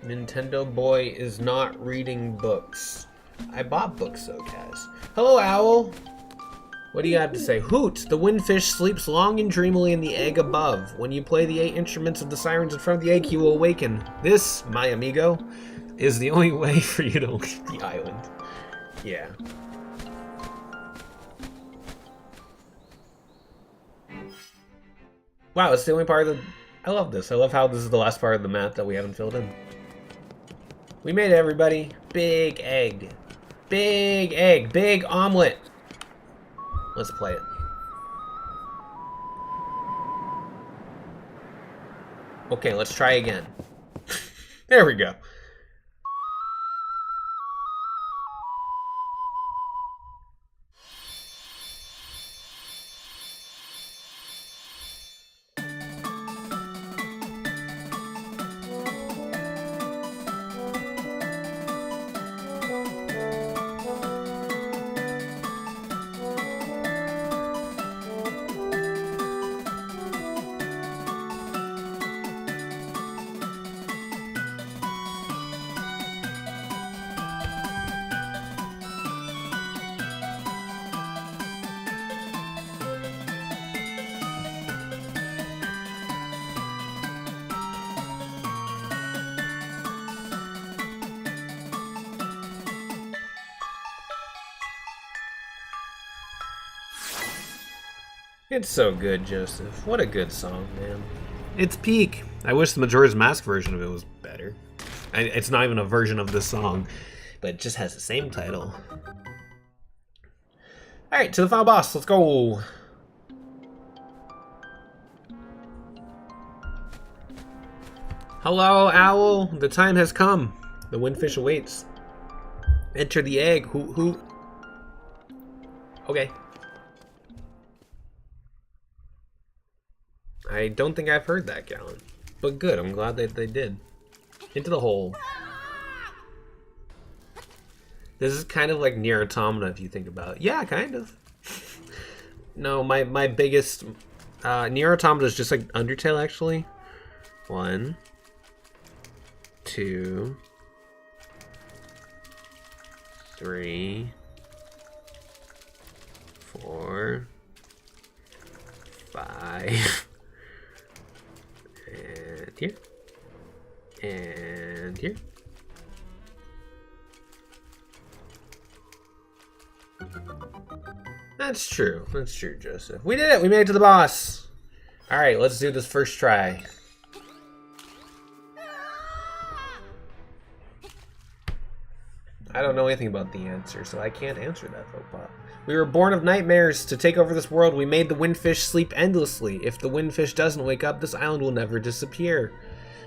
Nintendo boy is not reading books. I bought books though, Kaz. Hello, Owl. What do you have to say? Hoot! The windfish sleeps long and dreamily in the egg above. When you play the 8 instruments of the sirens in front of the egg, he will awaken. This, my amigo, is the only way for you to leave the island. Yeah. Wow, it's the only part of the... I love this. I love how this is the last part of the map that we haven't filled in. We made it, everybody. Big egg. Big egg. Big omelet. Let's play it. Okay, let's try again. There we go. It's so good, Joseph. What a good song, man. It's peak. I wish the Majora's Mask version of it was better. It's not even a version of this song, but it just has the same title. Alright, to the final boss. Let's go. Hello, Owl. The time has come. The windfish awaits. Enter the egg. Who? Okay. I don't think I've heard that, Gallon. But good, I'm glad that they did. Into the hole. This is kind of like Nier Automata if you think about it. Yeah, kind of. No, my biggest... Nier Automata is just like Undertale, actually. 1, 2, 3, 4, 5... And here. And here. That's true. That's true, Joseph. We did it! We made it to the boss! Alright, let's do this first try. I don't know anything about the answer, so I can't answer that, Vopop. We were born of nightmares. To take over this world, we made the windfish sleep endlessly. If the windfish doesn't wake up, this island will never disappear.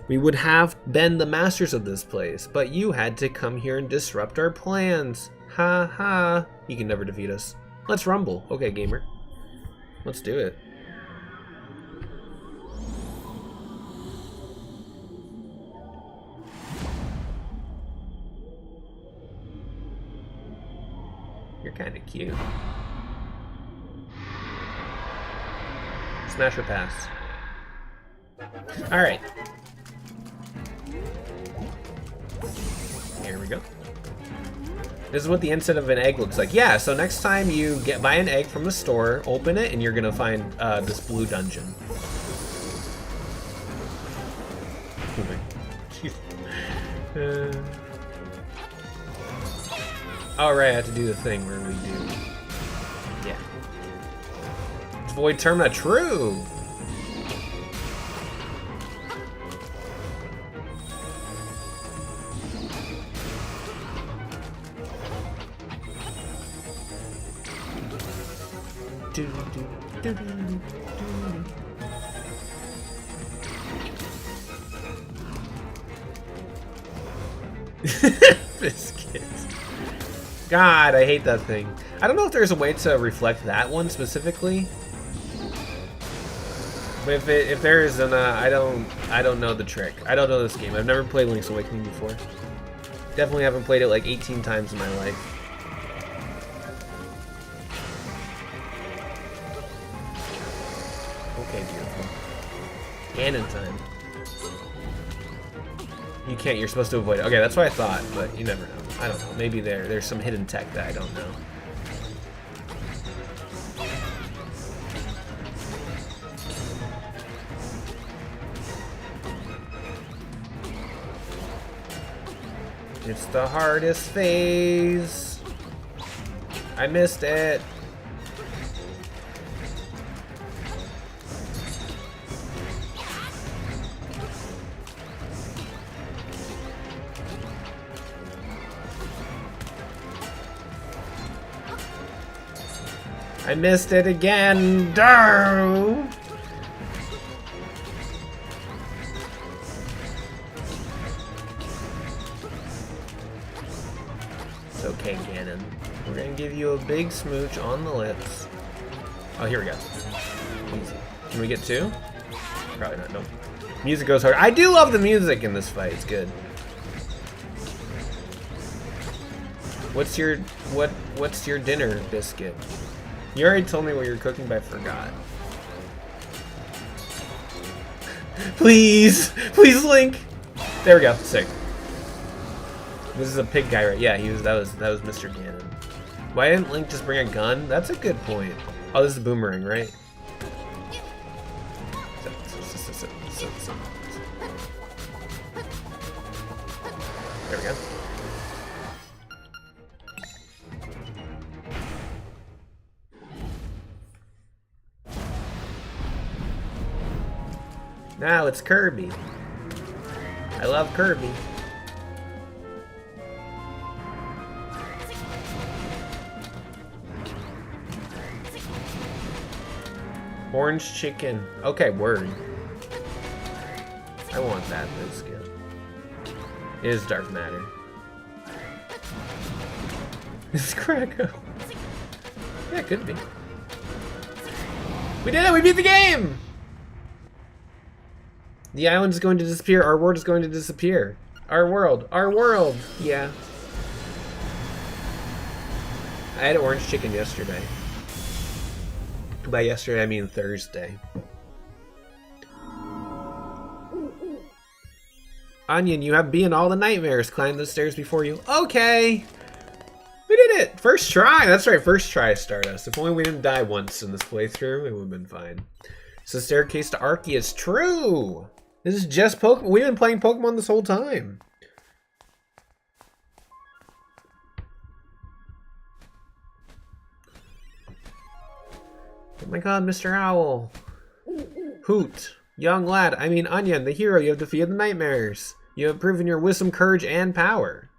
We would have been the masters of this place, but you had to come here and disrupt our plans. Ha ha. You can never defeat us. Let's rumble. Okay, gamer. Let's do it. You're kind of cute. Smash or pass? Alright. Here we go. This is what the inside of an egg looks like. Yeah, so next time you buy an egg from the store, open it, and you're gonna find this blue dungeon. Oh right, I have to do the thing where we do. Yeah. It's Void Termina, true! Biscuits. God, I hate that thing. I don't know if there's a way to reflect that one specifically. But if there is, then I don't know the trick. I don't know this game. I've never played Link's Awakening before. Definitely haven't played it like 18 times in my life. Okay, beautiful. Ganon time. You can't, you're supposed to avoid it. Okay, that's what I thought, but you never know. I don't know. Maybe there's some hidden tech that I don't know. It's the hardest phase. I missed it. I missed it again. Darn. It's okay, Ganon. We're gonna give you a big smooch on the lips. Oh, here we go. Easy. Can we get two? Probably not. Nope. Music goes hard. I do love the music in this fight. It's good. What's your dinner, Biscuit? You already told me what you're cooking, but I forgot. Please! Please, Link! There we go. Sick. This is a pig guy, right? Yeah, that was Mr. Ganon. Why didn't Link just bring a gun? That's a good point. Oh, this is a boomerang, right? There we go. Now it's Kirby. I love Kirby. Orange chicken. Okay, word. I want that biscuit. It is dark matter. It's Kracko. Yeah, it could be. We did it! We beat the game! The island is going to disappear. Our world is going to disappear. Our world. Our world. Yeah. I had orange chicken yesterday. By yesterday, I mean Thursday. Onion, you have been all the nightmares. Climb the stairs before you. Okay. We did it. First try. That's right. First try, Stardust. If only we didn't die once in this playthrough, it would have been fine. So staircase to Arceus. True. This is just Pokemon. We've been playing Pokemon this whole time. Oh my god, Mr. Owl. Hoot. Young lad, I mean Onion, the hero, you have defeated the nightmares. You have proven your wisdom, courage, and power.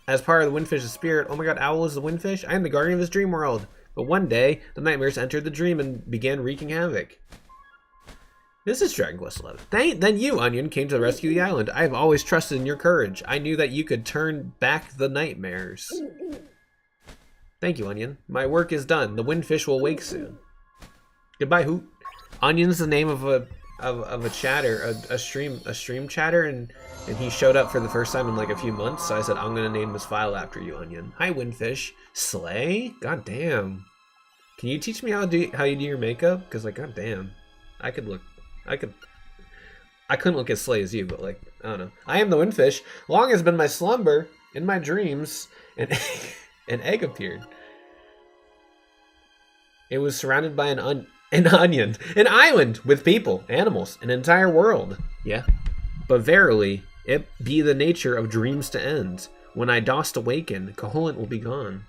As part of the Windfish's spirit, oh my god, Owl is the Windfish? I am the guardian of his dream world. But one day, the nightmares entered the dream and began wreaking havoc. This is Dragon Quest XI. Then you, Onion, came to rescue the island. I have always trusted in your courage. I knew that you could turn back the nightmares. Thank you, Onion. My work is done. The Windfish will wake soon. Goodbye, Hoot. Onion's the name of a chatter, a stream chatter, and he showed up for the first time in like a few months. So I said I'm gonna name this file after you, Onion. Hi, Windfish. Slay. God damn. Can you teach me how you do your makeup? Because like, god damn, I couldn't look as slay as you, but like, I don't know. I am the Windfish. Long has been my slumber. In my dreams, an egg appeared. It was surrounded by an onion, an island with people, animals, an entire world. Yeah, but verily, it be the nature of dreams to end. When I dost awaken, Koholint will be gone.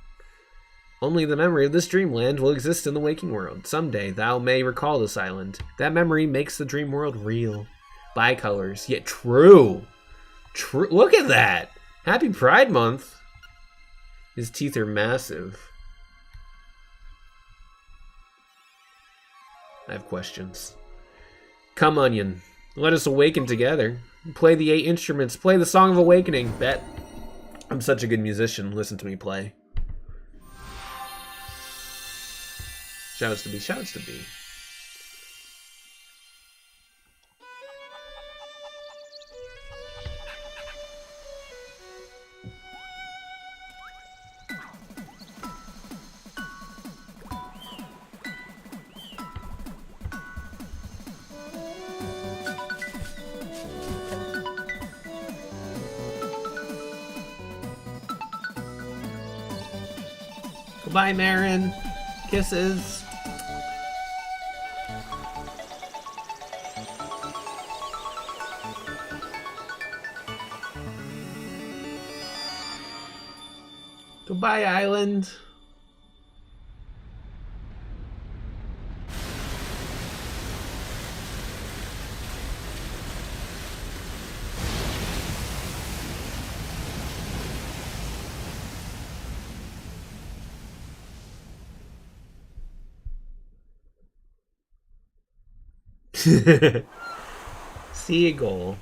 Only the memory of this dreamland will exist in the waking world. Someday thou may recall this island. That memory makes the dream world real. Bicolors, yet true. True. Look at that. Happy Pride Month. His teeth are massive. I have questions. Come, Onion. Let us awaken together. Play the 8 instruments. Play the Song of Awakening. Bet. I'm such a good musician. Listen to me play. Shouts to be. Shouts to be. Goodbye, Marin. Kisses. Goodbye, island. Seagull.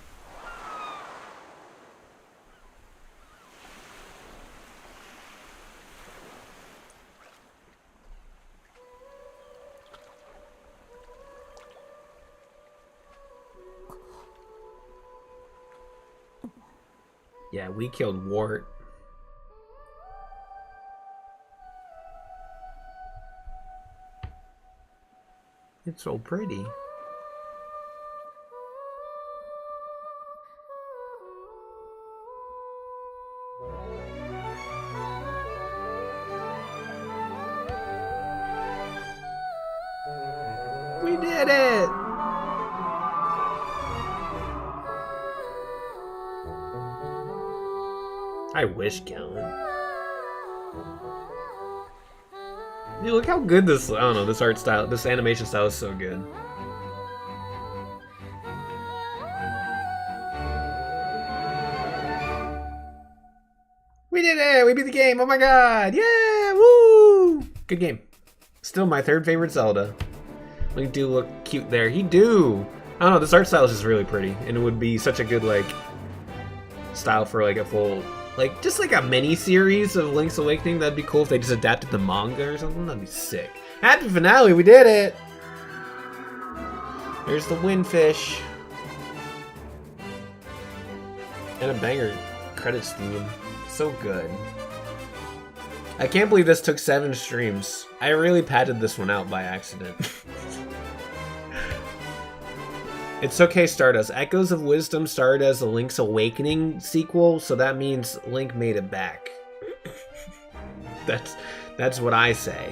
Yeah, we killed Wart. It's so pretty. We did it! I wish, Kellen. Dude, look how good this, I don't know, this art style, this animation style is so good. We did it! We beat the game! Oh my god! Yeah! Woo! Good game. Still my 3rd favorite Zelda. Link do look cute there. He do! I don't know, this art style is just really pretty. And it would be such a good, like, style for, like, a full, like, just like a mini-series of Link's Awakening. That'd be cool if they just adapted the manga or something. That'd be sick. Happy finale! We did it! There's the Windfish. And a banger credits theme. So good. I can't believe this took 7 streams. I really padded this one out by accident. It's okay, Stardust. Echoes of Wisdom started as the Link's Awakening sequel, so that means Link made it back. That's what I say.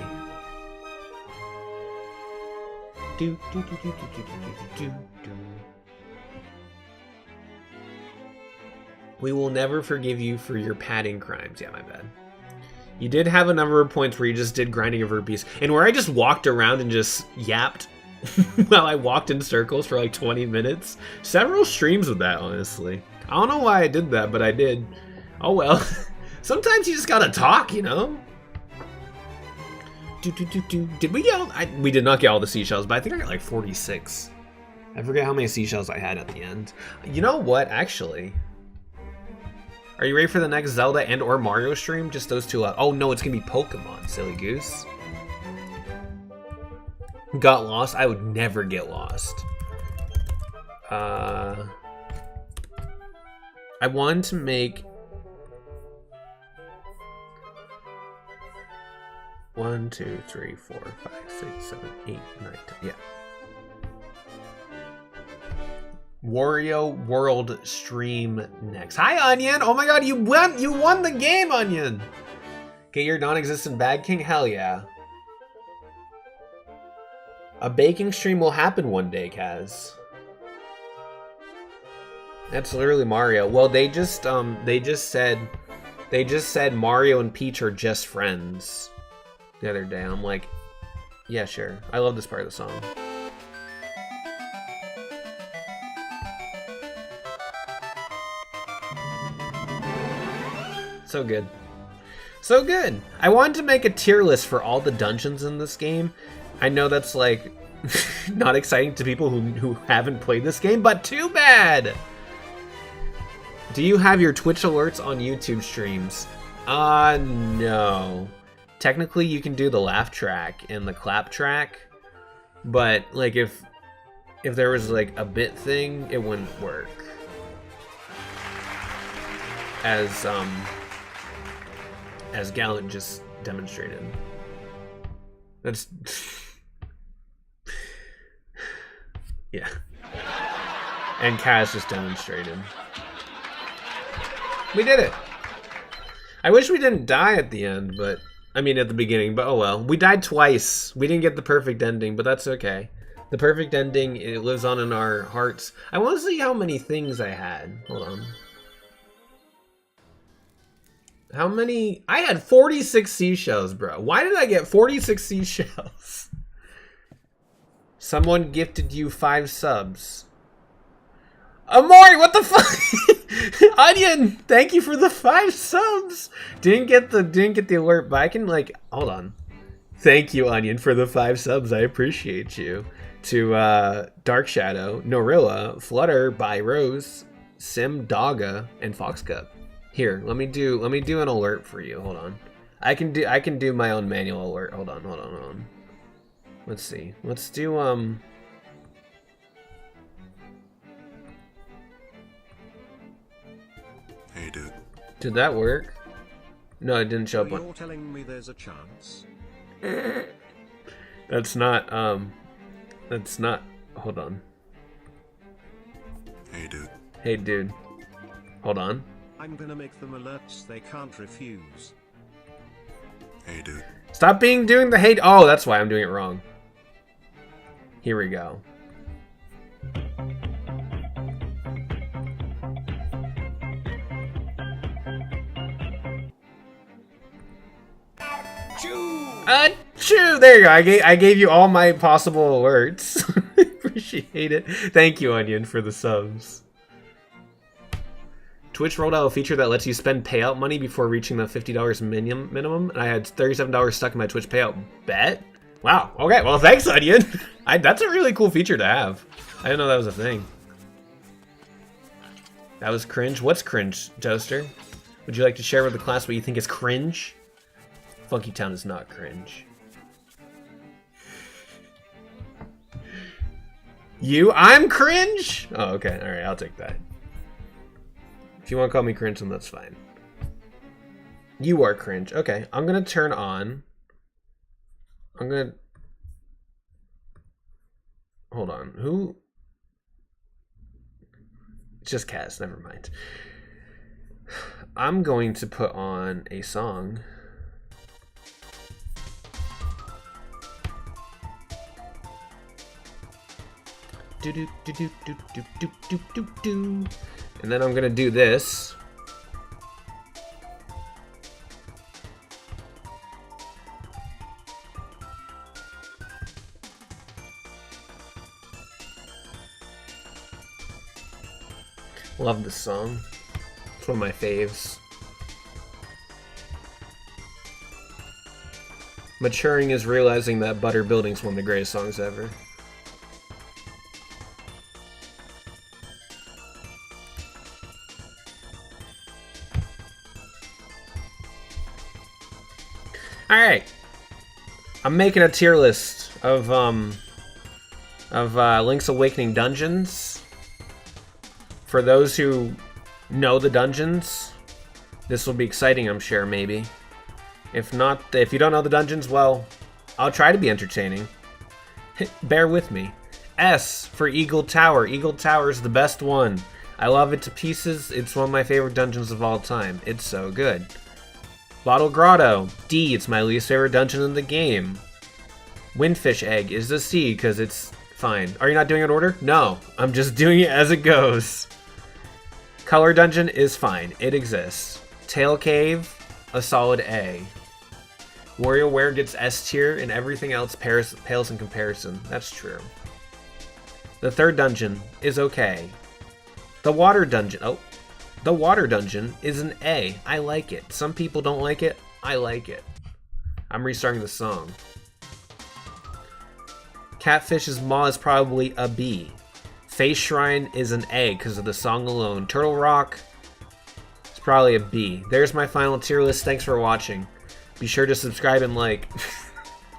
Do, do, do, do, do, do, do, do, do. We will never forgive you for your padding crimes. Yeah, my bad. You did have a number of points where you just did grinding of rupees, and where I just walked around and just yapped while I walked in circles for like 20 minutes. Several streams of that, honestly. I don't know why I did that, but I did. Oh well. Sometimes you just gotta talk, you know? Did we get all... we did not get all the seashells, but I think I got like 46. I forget how many seashells I had at the end. You know what, actually? Are you ready for the next Zelda and or Mario stream? Just those two. Oh no, it's gonna be Pokemon, silly goose. Got lost? I would never get lost. I wanted to make 1, 2, 3, 4, 5, 6, 7, 8, 9, 10. Yeah. Wario World stream next. Hi, Onion. Oh my God, you won the game, Onion. Get your non-existent bag, King. Hell yeah. A baking stream will happen one day, Kaz. That's literally Mario. Well, they just said Mario and Peach are just friends the other day. I'm like, yeah, sure. I love this part of the song. So good. So good. I wanted to make a tier list for all the dungeons in this game. I know that's like not exciting to people who haven't played this game, but too bad. Do you have your Twitch alerts on YouTube streams? No. Technically you can do the laugh track and the clap track, but like if there was like a bit thing, it wouldn't work. As Gallant just demonstrated. That's yeah. And Kaz just demonstrated. We did it. I wish we didn't die at the end, but I mean at the beginning, but oh well. We died twice. We didn't get the perfect ending, but that's okay. The perfect ending, it lives on in our hearts. I want to see how many things I had. Hold on. How many? I had 46 seashells, bro. Why did I get 46 seashells? Someone gifted you 5 subs. Amori, what the fuck? Onion, thank you for the 5 subs. Didn't get the alert, but I can like hold on. Thank you, Onion, for the 5 subs. I appreciate you. To Dark Shadow, Norilla, Flutter, By Rose, Sim Dogga, and Foxcup. Here, let me do an alert for you. Hold on. I can do my own manual alert. Hold on. Let's see. Let's do Hey dude. Did that work? No, it didn't show up. You're telling me there's a chance? That's not hold on. Hey dude. Hey dude. Hold on. I'm gonna make them alerts they can't refuse. Hey dude. Stop doing the hate. Oh, that's why I'm doing it wrong. Here we go. Achoo! There you go. I gave you all my possible alerts. Appreciate it. Thank you, Onion, for the subs. Twitch rolled out a feature that lets you spend payout money before reaching the $50 minimum, and I had $37 stuck in my Twitch payout bet. Wow. Okay. Well, thanks, Onion. That's a really cool feature to have. I didn't know that was a thing. That was cringe. What's cringe, Toaster? Would you like to share with the class what you think is cringe? Funky Town is not cringe. I'm cringe? Oh, okay. All right. I'll take that. If you want to call me cringe, then that's fine. You are cringe. Okay, I'm going to turn on. Hold on. Who? It's just Kaz. Never mind. I'm going to put on a song. Do do do do do do do do do do. And then I'm gonna do this. Love this song. It's one of my faves. Maturing is realizing that Butter Building's one of the greatest songs ever. Alright. I'm making a tier list. of Link's Awakening dungeons. For those who know the dungeons, this will be exciting, I'm sure, maybe. If not, if you don't know the dungeons, well, I'll try to be entertaining. Bear with me. S for Eagle Tower. Eagle Tower is the best one. I love it to pieces. It's one of my favorite dungeons of all time. It's so good. Bottle Grotto. D, it's my least favorite dungeon in the game. Windfish Egg is the C because it's fine. Are you not doing it in order? No, I'm just doing it as it goes. Color Dungeon is fine. It exists. Tail Cave, a solid A. WarioWare gets S tier and everything else pales in comparison. That's true. The third dungeon is okay. The Water Dungeon. Oh, the Water Dungeon is an A. I like it. Some people don't like it. I like it. I'm restarting the song. Catfish's Maw is probably a B. Face Shrine is an A because of the song alone. Turtle Rock is probably a B. There's my final tier list. Thanks for watching. Be sure to subscribe and like.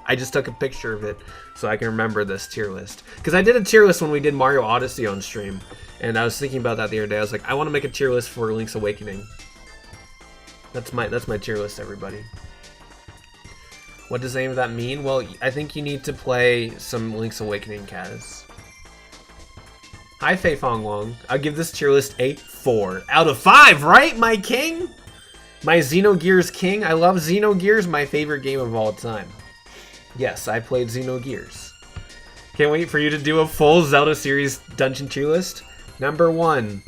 I just took a picture of it so I can remember this tier list. Because I did a tier list when we did Mario Odyssey on stream. And I was thinking about that the other day. I was like, I want to make a tier list for Link's Awakening. That's my tier list, everybody. What does any of that mean? Well, I think you need to play some Link's Awakening, Kaz. Hi, Fei Fong Wong. I'll give this tier list a 4 out of 5, right, my king? My Xenogears king. I love Xenogears, my favorite game of all time. Yes, I played Xenogears. Can't wait for you to do a full Zelda series dungeon tier list. Number 1.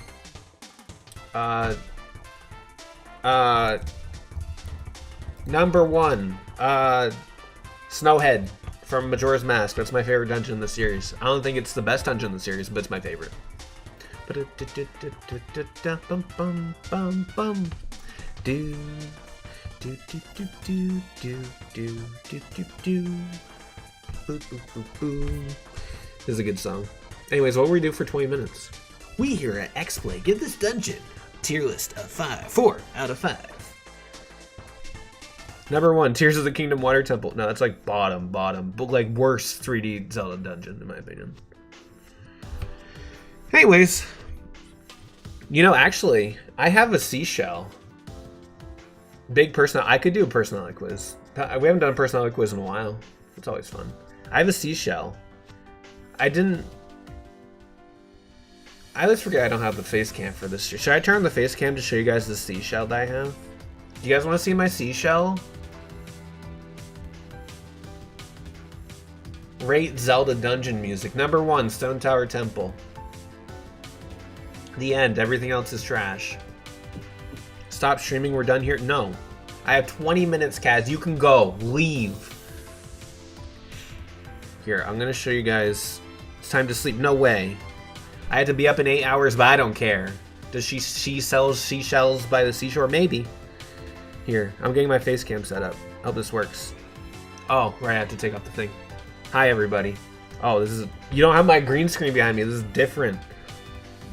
Number 1. Snowhead from Majora's Mask. That's my favorite dungeon in the series. I don't think it's the best dungeon in the series, but it's my favorite. This is a good song. Anyways, what will we do for 20 minutes? We here at XPlay give this dungeon tier list of 4 out of 5. Number 1, Tears of the Kingdom Water Temple. No, that's like bottom, but like worst 3D Zelda dungeon in my opinion. Anyways, you know, actually, I have a seashell. I could do a personality quiz. We haven't done a personality quiz in a while. It's always fun. I have a seashell. I always forget I don't have the face cam for this. Should I turn on the face cam to show you guys the seashell that I have? Do you guys want to see my seashell? Rate Zelda dungeon music. Number 1, Stone Tower Temple. The end. Everything else is trash. Stop streaming. We're done here. No. I have 20 minutes, Kaz. You can go. Leave. Here, I'm going to show you guys. It's time to sleep. No way. I had to be up in 8 hours, but I don't care. Does she sells seashells by the seashore? Maybe. Here, I'm getting my face cam set up. Hope this works. Oh, right, I have to take off the thing. Hi, everybody. Oh, this is... You don't have my green screen behind me. This is different.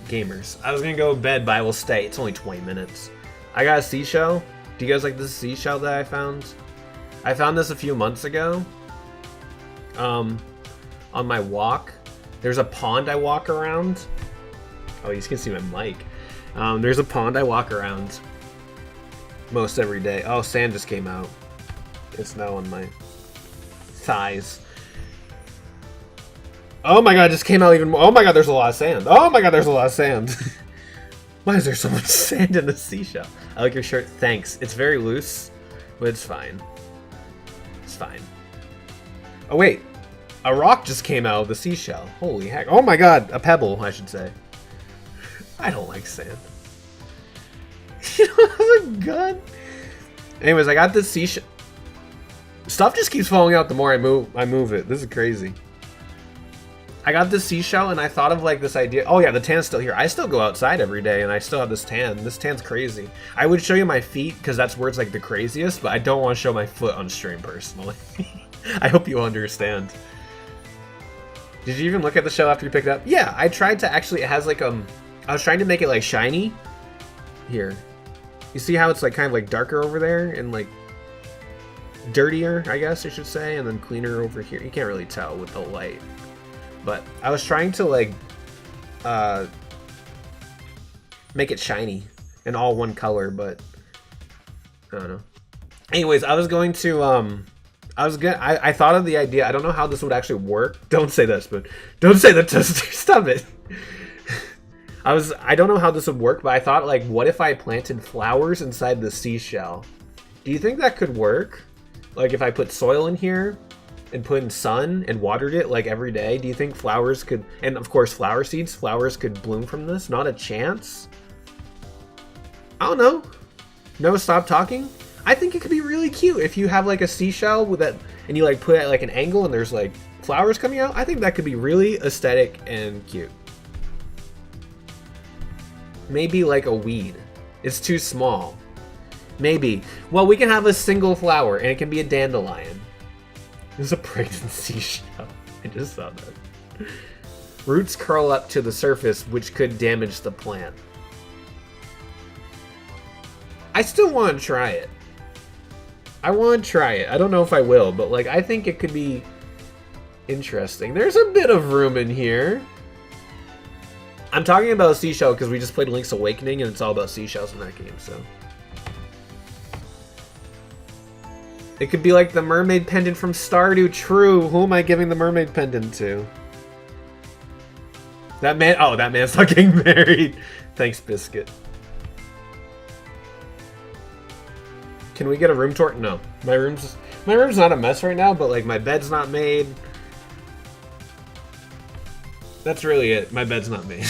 Gamers. I was gonna go to bed, but I will stay. It's only 20 minutes. I got a seashell. Do you guys like this seashell that I found? I found this a few months ago. On my walk. There's a pond I walk around. Oh, you can see my mic. There's a pond I walk around most every day. Oh, sand just came out. It's now on my thighs. Oh my god, it just came out even more. Oh my god, there's a lot of sand. Oh my god, there's a lot of sand. Why is there so much sand in the seashell? I like your shirt. Thanks. It's very loose, but it's fine. It's fine. Oh wait. A rock just came out of the seashell. Holy heck. Oh my god. A pebble, I should say. I don't like sand. You don't have a gun? Anyways, I got this seashell. Stuff just keeps falling out the more I move it. This is crazy. I got this seashell and I thought of like this idea. Oh yeah, the tan's still here. I still go outside every day and I still have this tan. This tan's crazy. I would show you my feet because that's where it's like the craziest, but I don't want to show my foot on stream personally. I hope you understand. Did you even look at the shell after you picked it up? Yeah, I tried to actually, it has like, I was trying to make it like shiny. Here. You see how it's like kind of like darker over there and like, dirtier, I guess I should say, and then cleaner over here. You can't really tell with the light. But I was trying to like make it shiny and all one color, but I don't know. Anyways, I was going to I thought of the idea. I don't know how this would actually work. Don't say this, but don't say the toaster. Stop it. I don't know how this would work, but I thought, like, what if I planted flowers inside the seashell? Do you think that could work? Like, if I put soil in here and put in sun and watered it, like, every day, do you think flowers could, and of course flower seeds, flowers could bloom from this? Not a chance? I don't know. No, stop talking? I think it could be really cute if you have, like, a seashell with that, and you, like, put it at, like, an angle and there's, like, flowers coming out. I think that could be really aesthetic and cute. Maybe like a weed. It's too small. Maybe. Well, we can have a single flower, and it can be a dandelion. There's a pregnant seashell. I just saw that. Roots curl up to the surface, which could damage the plant. I still want to try it. I want to try it. I don't know if I will, but like I think it could be interesting. There's a bit of room in here. I'm talking about a seashell because we just played Link's Awakening and it's all about seashells in that game, so. It could be like the mermaid pendant from Stardew. True. Who am I giving the mermaid pendant to? That man. Oh, that man's not getting married. Thanks, Biscuit. Can we get a room tour? No. My room's not a mess right now, but like my bed's not made. That's really it. My bed's not made.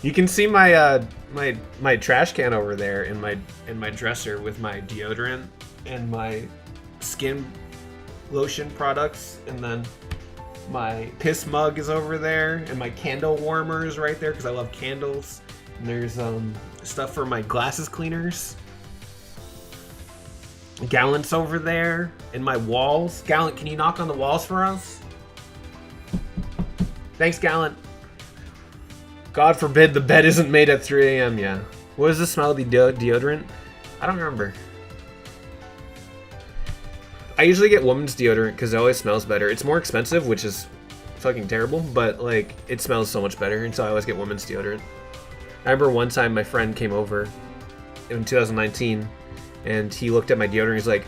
You can see my my trash can over there in my dresser with my deodorant and my skin lotion products, and then my piss mug is over there, and my candle warmer is right there because I love candles. And there's stuff for my glasses cleaners. Gallant's over there, and my walls. Gallant, can you knock on the walls for us? Thanks, Gallant. God forbid the bed isn't made at 3 a.m. Yeah. What is the smell of the deodorant? I don't remember. I usually get women's deodorant because it always smells better. It's more expensive, which is fucking terrible, but like it smells so much better, and so I always get women's deodorant. I remember one time my friend came over in 2019, and he looked at my deodorant. He's like,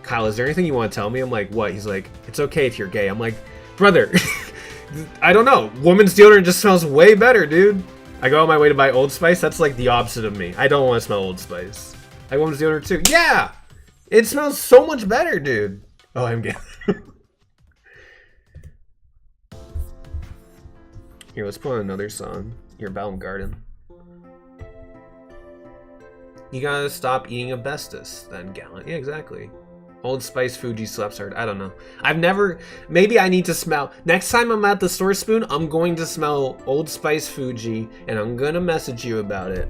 "Kyle, is there anything you want to tell me?" I'm like, "What?" He's like, "It's okay if you're gay." I'm like, "Brother." I don't know. Women's deodorant just smells way better, dude. I go on my way to buy Old Spice. That's like the opposite of me. I don't want to smell Old Spice. I want women's deodorant too. Yeah! It smells so much better, dude. Oh, I'm gay. Here, let's put on another song. Here, Baum Garden. You gotta stop eating asbestos, then, Gallant. Yeah, exactly. Old Spice Fuji slaps hard. I don't know. I've never... Maybe I need to smell... Next time I'm at the store, Spoon, I'm going to smell Old Spice Fuji, and I'm gonna message you about it.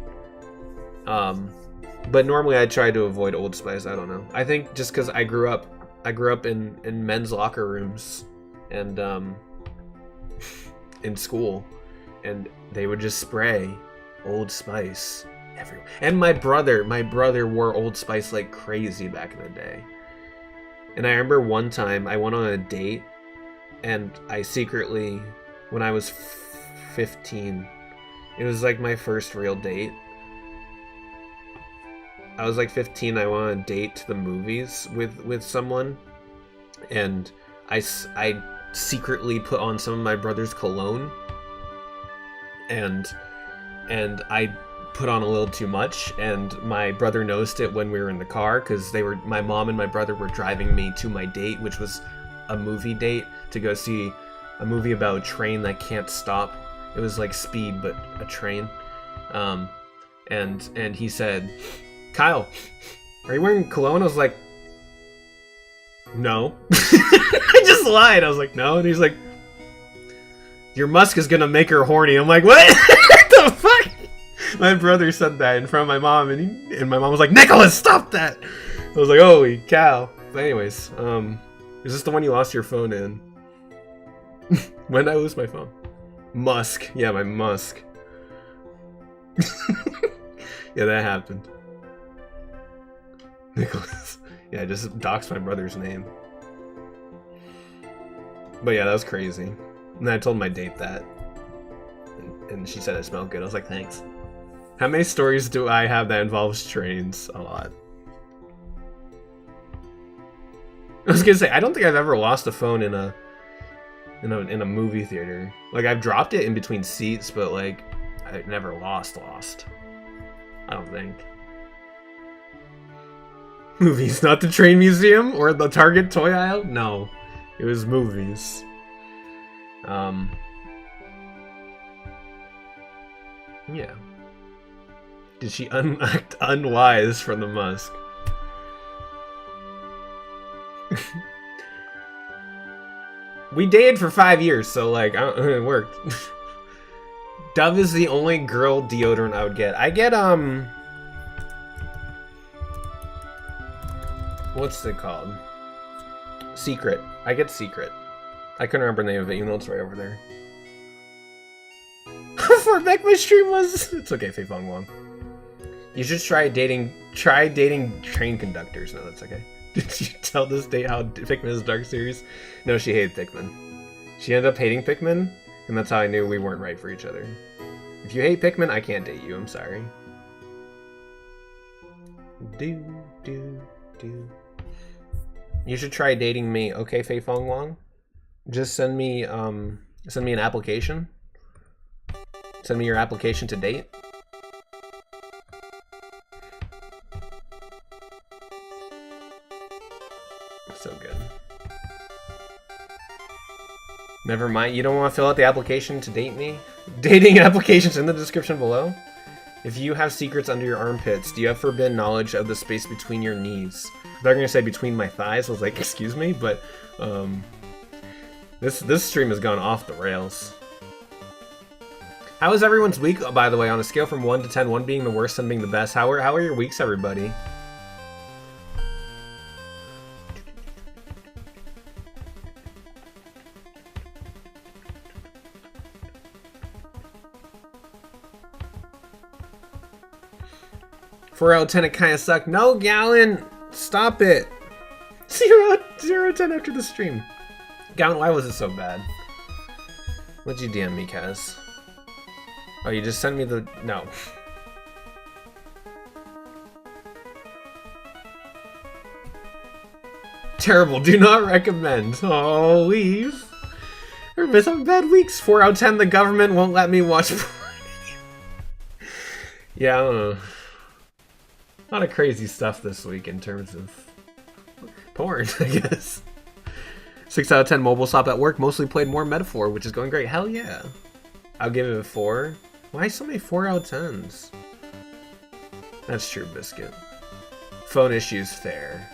But normally I try to avoid Old Spice. I don't know. I think just because I grew up in men's locker rooms and in school, and they would just spray Old Spice everywhere. And my brother wore Old Spice like crazy back in the day. And I remember one time I went on a date, and I secretly, when I was 15, it was like my first real date. I was like 15, I went on a date to the movies with someone, and I secretly put on some of my brother's cologne, and I put on a little too much, and my brother noticed it when we were in the car, because my mom and my brother were driving me to my date, which was a movie date to go see a movie about a train that can't stop. It was like Speed, but a train. And he said, "Kyle, are you wearing cologne?" I was like, "No." I just lied. I was like, "No." And he's like, "Your musk is gonna make her horny." I'm like, "What?" What the fuck? My brother said that in front of my mom, and my mom was like, "Nicholas, stop that!" I was like, "Holy cow!" But anyways, is this the one you lost your phone in? When did I lose my phone? Musk. Yeah, my musk. Yeah, that happened. Nicholas. Yeah, just doxed my brother's name. But yeah, that was crazy. And then I told my date that. And she said it smelled good. I was like, thanks. How many stories do I have that involves trains? A lot. I was gonna say, I don't think I've ever lost a phone in a movie theater. Like, I've dropped it in between seats, but like, I never lost. I don't think. Movies, not the train museum or the Target toy aisle? No, it was movies. Yeah. Did she act unwise from the Musk? We dated for 5 years, so like, it worked. Dove is the only girl deodorant I would get. I get, what's it called? Secret. I get Secret. I couldn't remember the name of it, even though it's right over there. How far back my stream was? It's okay, Fei Fong Wong. You should try dating train conductors. No, that's okay. Did you tell this date how Pikmin is Dark Series? No, she hated Pikmin. She ended up hating Pikmin, and that's how I knew we weren't right for each other. If you hate Pikmin, I can't date you. I'm sorry. You should try dating me. Okay, Fei Fong Wong? Just send me an application. Send me your application to date. So good. Never mind. You don't want to fill out the application to date me? Dating applications in the description below. If you have secrets under your armpits, do you have forbidden knowledge of the space between your knees? They're gonna say between my thighs. I was like, excuse me, but this stream has gone off the rails. How was everyone's week, by the way, on a scale from 1 to 10, 1 being the worst, 10 being the best? How are your weeks, everybody? For out of 10, it kind of sucked. No, Gallon, stop it. 0 out of 10 after the stream. Gallon, why was it so bad? What'd you DM me, Kaz? Oh, you just sent me the... No. Terrible. Do not recommend. Oh, leave. Everybody's having bad weeks. 4 out of 10, the government won't let me watch porn. Yeah, I don't know. A lot of crazy stuff this week in terms of porn, I guess. 6 out of 10 mobile stop at work. Mostly played more Metaphor, which is going great. Hell yeah. I'll give it a 4. Why so many 4 out of 10s? That's true, Biscuit. Phone issues, fair.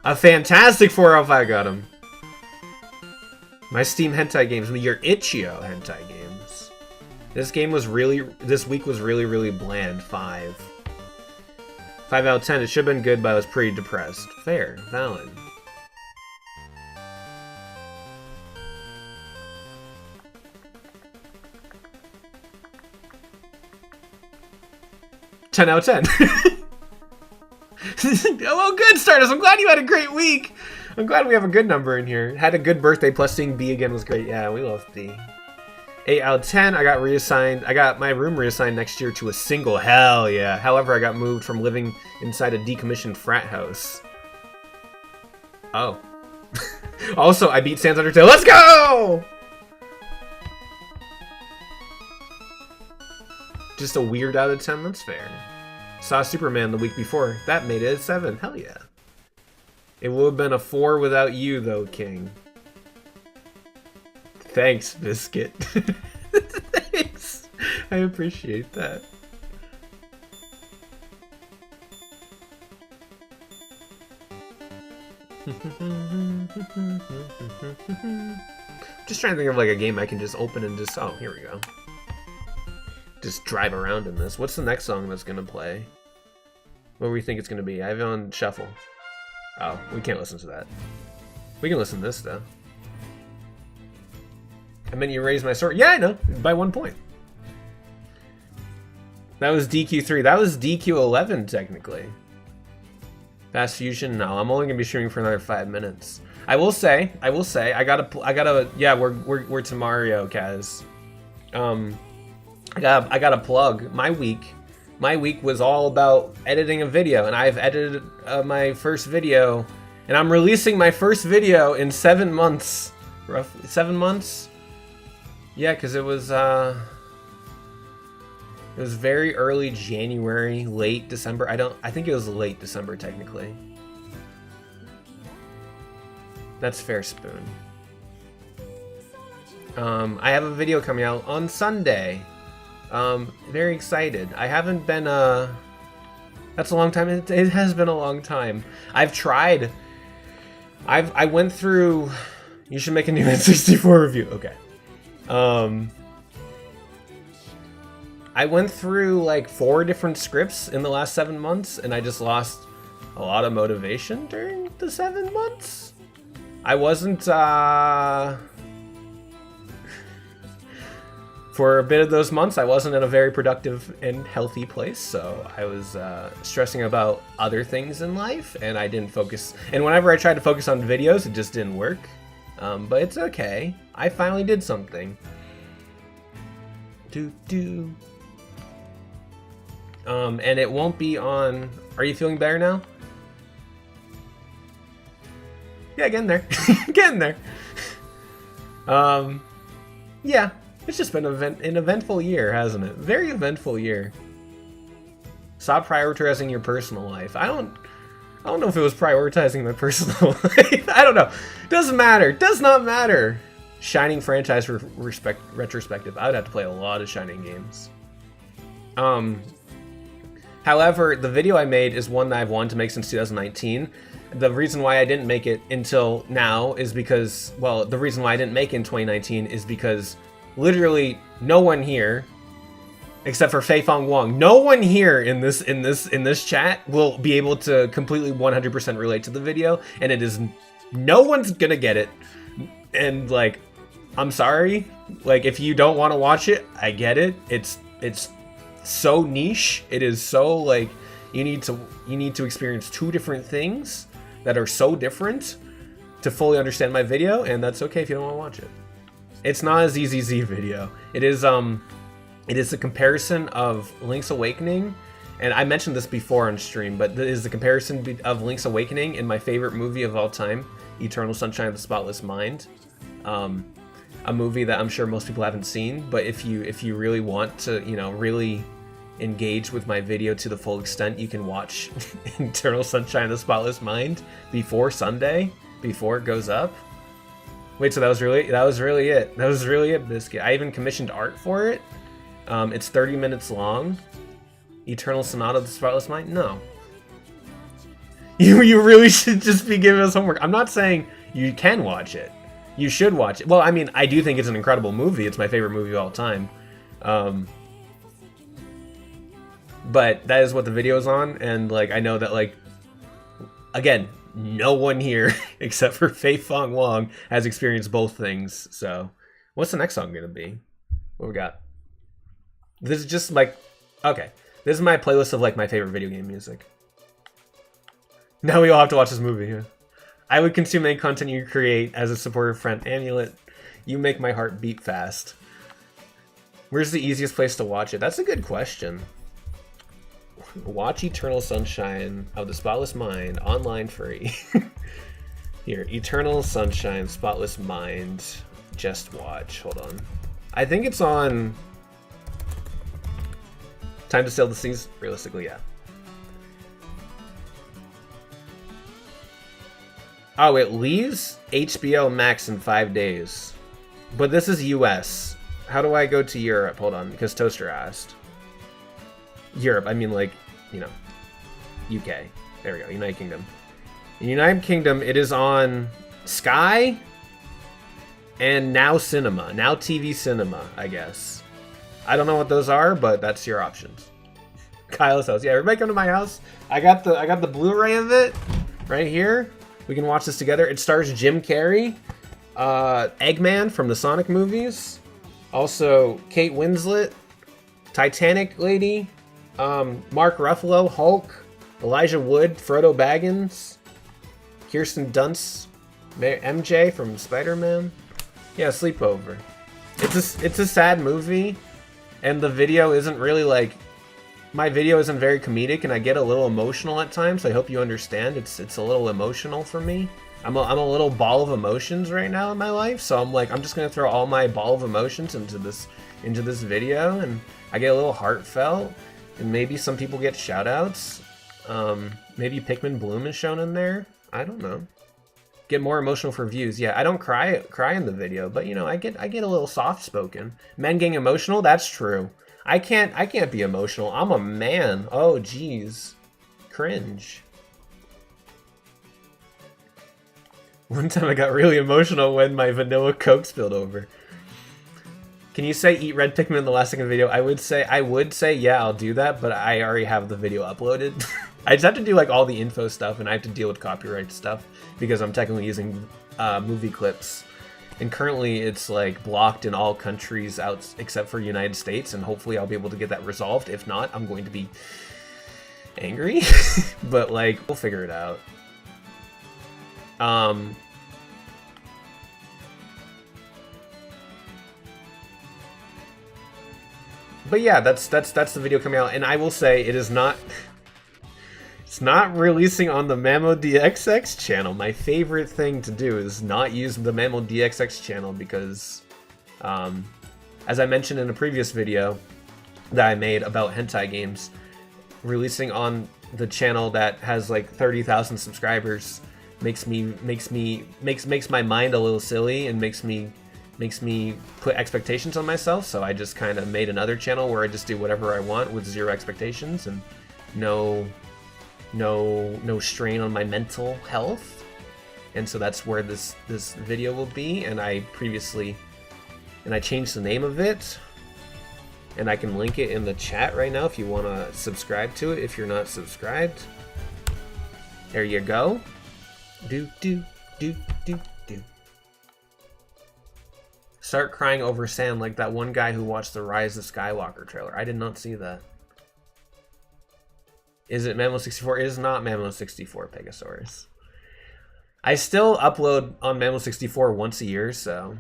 A fantastic 4 out of 5 got him. My Steam hentai games, your Itch.io hentai games. This week was really bland. 5. 5 out of 10, it should have been good, but I was pretty depressed. Fair, valid. $10 out of 10. Well, good, Stardust. I'm glad you had a great week. I'm glad we have a good number in here. Had a good birthday, plus seeing B again was great. Yeah, we love B. 8 out of 10. I got reassigned. I got my room reassigned next year to a single. Hell yeah. However, I got moved from living inside a decommissioned frat house. Oh. Also, I beat Sans Undertale. Let's go! Just a weird out of 10. That's fair. Saw Superman the week before. That made it a 7. Hell yeah. It would have been a 4 without you, though, King. Thanks, Biscuit. Thanks. I appreciate that. Just trying to think of like a game I can just open and just... Oh, here we go. Just drive around in this. What's the next song that's gonna play? What do we think it's gonna be? I have it on shuffle. Oh, we can't listen to that. We can listen to this though. I mean, you raised my sword. Yeah, I know. By 1 point. That was DQ3. That was DQ11 technically. Fast Fusion? No, I'm only gonna be streaming for another 5 minutes. I will say, I gotta, yeah, we're to Mario, Kaz. I gotta plug my week. My week was all about editing a video, and I've edited my first video, and I'm releasing my first video in 7 months, roughly 7 months. Yeah, because it was very early January, late December. I think it was late December technically. That's fair, Spoon. I have a video coming out on Sunday. Very excited. I haven't been, that's a long time. It has been a long time. I've tried. I went through, you should make a new N64 review. Okay. I went through like 4 different scripts in the last 7 months, and I just lost a lot of motivation during the 7 months. I wasn't, for a bit of those months, I wasn't in a very productive and healthy place, so I was stressing about other things in life, and I didn't focus. And whenever I tried to focus on videos, it just didn't work. But it's okay. I finally did something. And it won't be on... Are you feeling better now? Yeah, getting there. Getting there. Yeah. It's just been an eventful year, hasn't it? Very eventful year. Stop prioritizing your personal life. I don't know if it was prioritizing my personal life. I don't know. Doesn't matter. Does not matter. Shining franchise retrospective. I would have to play a lot of Shining games. However, the video I made is one that I've wanted to make since 2019. The reason why I didn't make it until now is because, well, the reason why I didn't make it in 2019 is because literally no one here, except for Fei Fong Wong, no one here in this chat will be able to completely 100% relate to the video, and it is, no one's gonna get it. And like, I'm sorry, like if you don't want to watch it, I get it. It's so niche. It is so like you need to experience 2 different things that are so different to fully understand my video, and that's okay if you don't want to watch it. It's not a ZZZ video. It is a comparison of Link's Awakening, and I mentioned this before on stream, but it is the comparison of Link's Awakening and my favorite movie of all time, Eternal Sunshine of the Spotless Mind. A movie that I'm sure most people haven't seen, but if you really want to, you know, really engage with my video to the full extent, you can watch Eternal Sunshine of the Spotless Mind before Sunday, before it goes up. Wait, so that was really it? That was really it, Biscuit. I even commissioned art for it. It's 30 minutes long. Eternal Sonata of the Spotless Mind? No. You really should just be giving us homework. I'm not saying you can watch it. You should watch it. Well, I mean, I do think it's an incredible movie. It's my favorite movie of all time. But that is what the video is on, and like I know that, like, again, no one here except for Fei Fong Wong has experienced both things. So what's the next song gonna be? What we got? This is just like, okay, this is my playlist of like my favorite video game music. Now we all have to watch this movie. Yeah. I would consume any content you create as a supportive friend. Amulet, you make my heart beat fast. Where's the easiest place to watch it? That's a good question. Watch Eternal Sunshine of the Spotless Mind online free. Here, Eternal Sunshine, Spotless Mind. Just watch. Hold on. I think it's on Time to Sail the Seas. Realistically, yeah. Oh, it leaves HBO Max in 5 days. But this is US. How do I go to Europe? Hold on, because Toaster asked. Europe, I mean like, you know, UK. There we go, United Kingdom. In United Kingdom, it is on Sky and Now Cinema. Now TV Cinema, I guess. I don't know what those are, but that's your options. Kyle's house. Yeah, everybody come to my house. I got the Blu-ray of it right here. We can watch this together. It stars Jim Carrey, Eggman from the Sonic movies, also Kate Winslet, Titanic lady, Mark Ruffalo, Hulk, Elijah Wood, Frodo Baggins, Kirsten Dunst, MJ from Spider-Man. Yeah, Sleepover. It's a sad movie, and the video isn't really like, my video isn't very comedic, and I get a little emotional at times. I hope you understand. It's a little emotional for me. I'm a little ball of emotions right now in my life, so I'm like, I'm just gonna throw all my ball of emotions into this video, and I get a little heartfelt, and maybe some people get shout outs. Maybe Pikmin Bloom is shown in there. I don't know. Get more emotional for views. Yeah, I don't cry in the video, but you know, I get a little soft spoken. Men getting emotional, that's true. I can't be emotional. I'm a man. Oh geez. Cringe. One time I got really emotional when my vanilla Coke spilled over. Can you say eat red Pikmin in the last second video? I would say yeah, I'll do that, but I already have the video uploaded. I just have to do like all the info stuff, and I have to deal with copyright stuff because I'm technically using movie clips. And currently it's like blocked in all countries out except for United States, and hopefully I'll be able to get that resolved. If not, I'm going to be angry. But like, we'll figure it out. But yeah, that's the video coming out, and I will say it is not. It's not releasing on the MamoDXX channel. My favorite thing to do is not use the MamoDXX channel because, as I mentioned in a previous video that I made about hentai games, releasing on the channel that has like 30,000 subscribers makes my mind a little silly and makes me put expectations on myself. So I just kind of made another channel where I just do whatever I want with zero expectations and no strain on my mental health. And so that's where this video will be. And I changed the name of it, and I can link it in the chat right now if you want to subscribe to it if you're not subscribed. There you go. Do. Start crying over sand like that one guy who watched the Rise of Skywalker trailer. I did not see that. Is it Mamo64? It is not Mamo64, Pegasaurus. I still upload on Mamo64 once a year, so...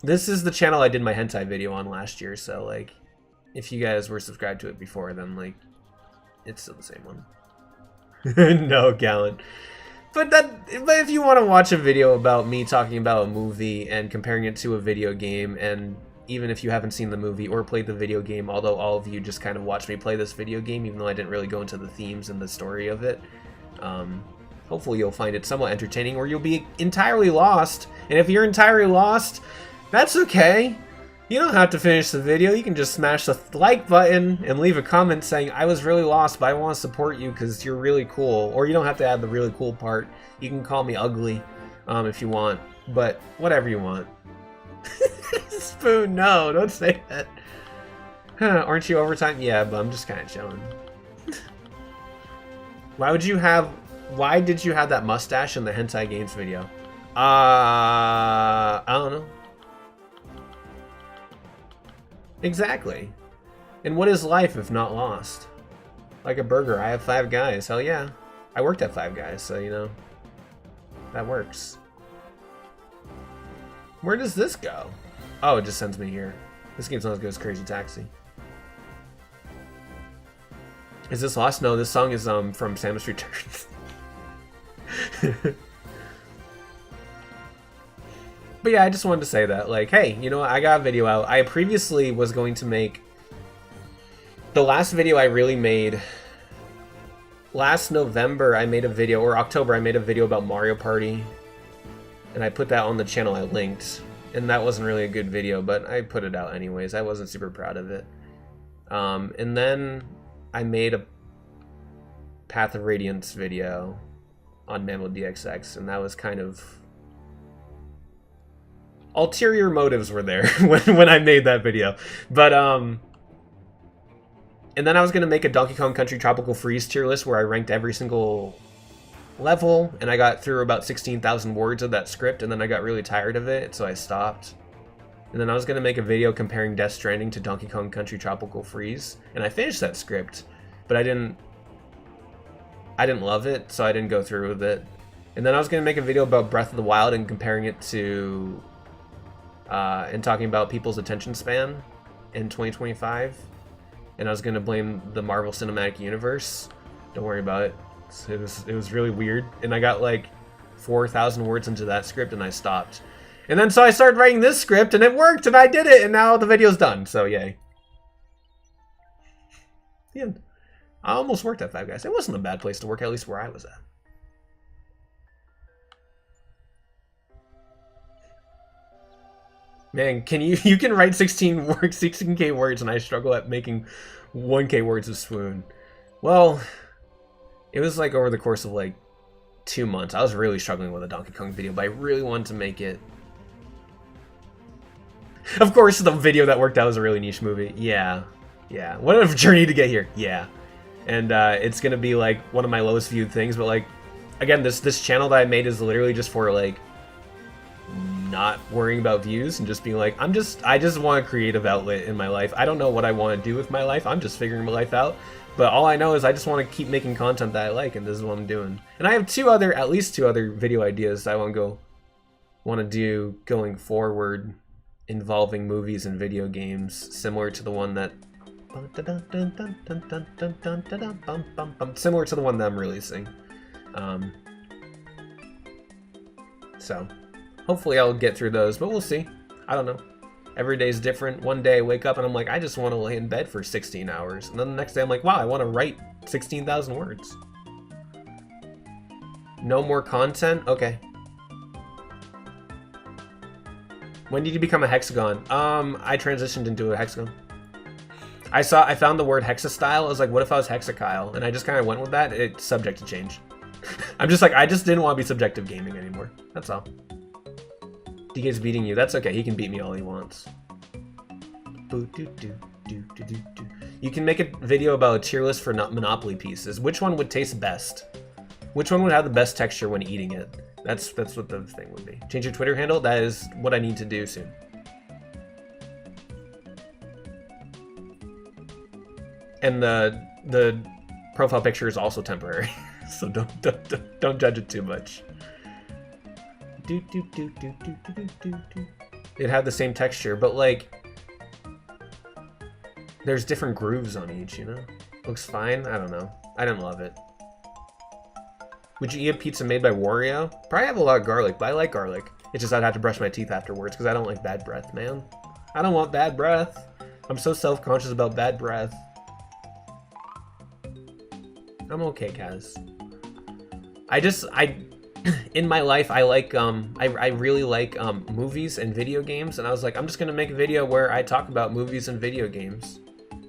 This is the channel I did my hentai video on last year, so, like, if you guys were subscribed to it before, then, like, it's still the same one. No, Gallant. But if you want to watch a video about me talking about a movie and comparing it to a video game, and even if you haven't seen the movie or played the video game, although all of you just kind of watched me play this video game, even though I didn't really go into the themes and the story of it, hopefully you'll find it somewhat entertaining, or you'll be entirely lost. And if you're entirely lost, that's okay. You don't have to finish the video. You can just smash the like button and leave a comment saying, I was really lost, but I want to support you because you're really cool. Or you don't have to add the really cool part. You can call me ugly if you want, but whatever you want. Spoon, no, don't say that. Huh, aren't you overtime? Yeah, but I'm just kind of chilling. Why did you have that mustache in the Hentai Games video? I don't know. Exactly. And what is life if not lost? Like a burger, I have 5 guys. Hell yeah. I worked at 5 guys, so you know. That works. Where does this go? Oh, it just sends me here. This game's not as good as Crazy Taxi. Is this lost? No, this song is from Samus Returns. But yeah, I just wanted to say that, like, hey, you know what, I got a video out. I previously was going to make... The last video I really made... Last November, I made a video, or October, I made a video about Mario Party. And I put that on the channel I linked. And that wasn't really a good video, but I put it out anyways. I wasn't super proud of it. And then I made a Path of Radiance video on MamoDXX, and that was kind of... Ulterior motives were there when I made that video. But, and then I was going to make a Donkey Kong Country Tropical Freeze tier list where I ranked every single level, and I got through about 16,000 words of that script, and then I got really tired of it, so I stopped. And then I was going to make a video comparing Death Stranding to Donkey Kong Country Tropical Freeze, and I finished that script, but I didn't I didn't love it, so I didn't go through with it. And then I was gonna make a video about Breath of the Wild and comparing it to, and talking about people's attention span in 2025. And I was gonna blame the Marvel Cinematic Universe. Don't worry about it. It was really weird, and I got like 4,000 words into that script, and I stopped. And then so I started writing this script, and it worked, and I did it, and now the video's done. So yay. The end. I almost worked at Five Guys. It wasn't a bad place to work, at least where I was at. Man, you can write 16K words, and I struggle at making 1K words of Swoon. Well, it was like over the course of like 2 months. I was really struggling with a Donkey Kong video, but I really wanted to make it. Of course, the video that worked out was a really niche movie. Yeah. What a journey to get here. Yeah. And it's gonna be like one of my lowest viewed things, but like, again, this channel that I made is literally just for like not worrying about views and just being like, I just want a creative outlet in my life. I don't know what I want to do with my life. I'm just figuring my life out. But all I know is I just want to keep making content that I like, and this is what I'm doing. And I have at least two other video ideas I want to do going forward, involving movies and video games, similar to the one that I'm releasing. So hopefully I'll get through those, but we'll see. I don't know. Every day's different. One day I wake up and I'm like, I just want to lay in bed for 16 hours. And then the next day I'm like, wow, I want to write 16,000 words. No more content? Okay. When did you become a hexagon? I transitioned into a hexagon. I found the word hexastyle. I was like, what if I was hexakyle? And I just kind of went with that. It's subject to change. I'm just like, I just didn't want to be subjective gaming anymore. That's all. DK's beating you. That's okay. He can beat me all he wants. You can make a video about a tier list for Monopoly pieces. Which one would taste best? Which one would have the best texture when eating it? That's what the thing would be. Change your Twitter handle? That is what I need to do soon. And the profile picture is also temporary, so don't judge it too much. It had the same texture, but like there's different grooves on each, you know? Looks fine. I don't know. I didn't love it. Would you eat a pizza made by Wario? Probably have a lot of garlic, but I like garlic. It's just I'd have to brush my teeth afterwards because I don't like bad breath, man. I don't want bad breath. I'm so self-conscious about bad breath. I'm okay, Kaz. In my life, I like, I really like movies and video games, and I was like, I'm just gonna make a video where I talk about movies and video games.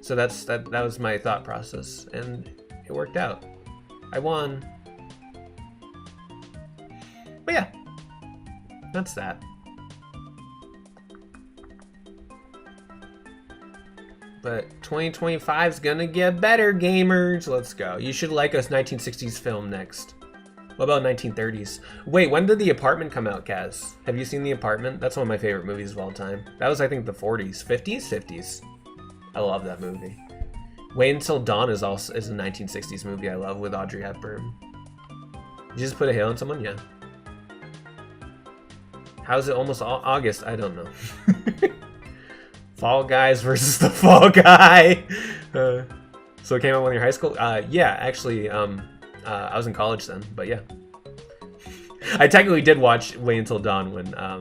So that was my thought process, and it worked out. I won. But yeah, that's that. But 2025 is gonna get better, gamers. Let's go. You should like a 1960s film next. What about 1930s? Wait, when did The Apartment come out, Kaz? Have you seen The Apartment? That's one of my favorite movies of all time. That was, I think, the 40s. 50s? 50s. I love that movie. Wait Until Dawn is a 1960s movie I love with Audrey Hepburn. Did you just put a hail on someone? Yeah. How's it almost August? I don't know. Fall Guys versus the Fall Guy. So it came out when you're high school? Yeah, actually, I was in college then, but yeah. I technically did watch Wait Until Dawn when I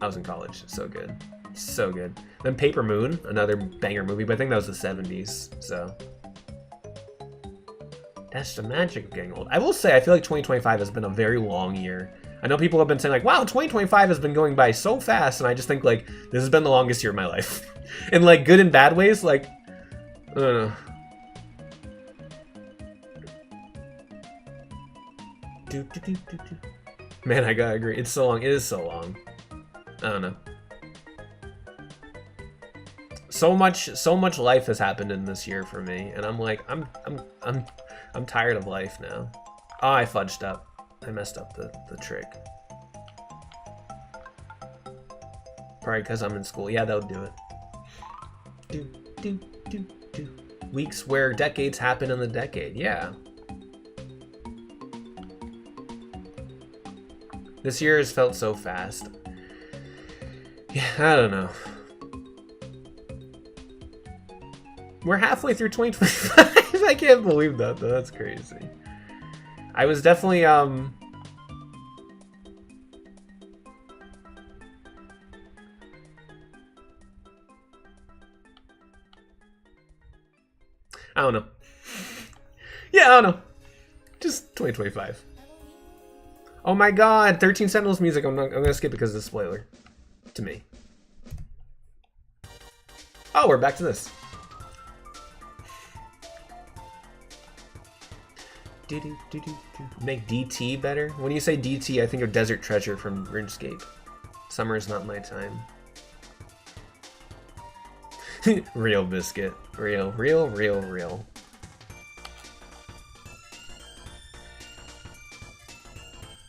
was in college. So good. So good. Then Paper Moon, another banger movie, but I think that was the 70s, so. That's the magic of getting old. I will say, I feel like 2025 has been a very long year. I know people have been saying like, wow, 2025 has been going by so fast, and I just think like, this has been the longest year of my life. In like good and bad ways, like, I don't know. Man, I gotta agree. It's so long. It is so long. I don't know. So much life has happened in this year for me, and I'm like, I'm tired of life now. Oh, I fudged up. I messed up the trick. Probably because I'm in school. Yeah, that would do it. Weeks where decades happen in the decade. Yeah. This year has felt so fast. Yeah, I don't know. We're halfway through 2025. I can't believe that, though. That's crazy. I was definitely, I don't know. Yeah, I don't know. Just 2025. Oh my god, 13 Sentinels music. I'm gonna skip it because it's a spoiler. To me. Oh, we're back to this. Make DT better? When you say DT, I think of Desert Treasure from RuneScape. Summer is not my time. Real biscuit. Real.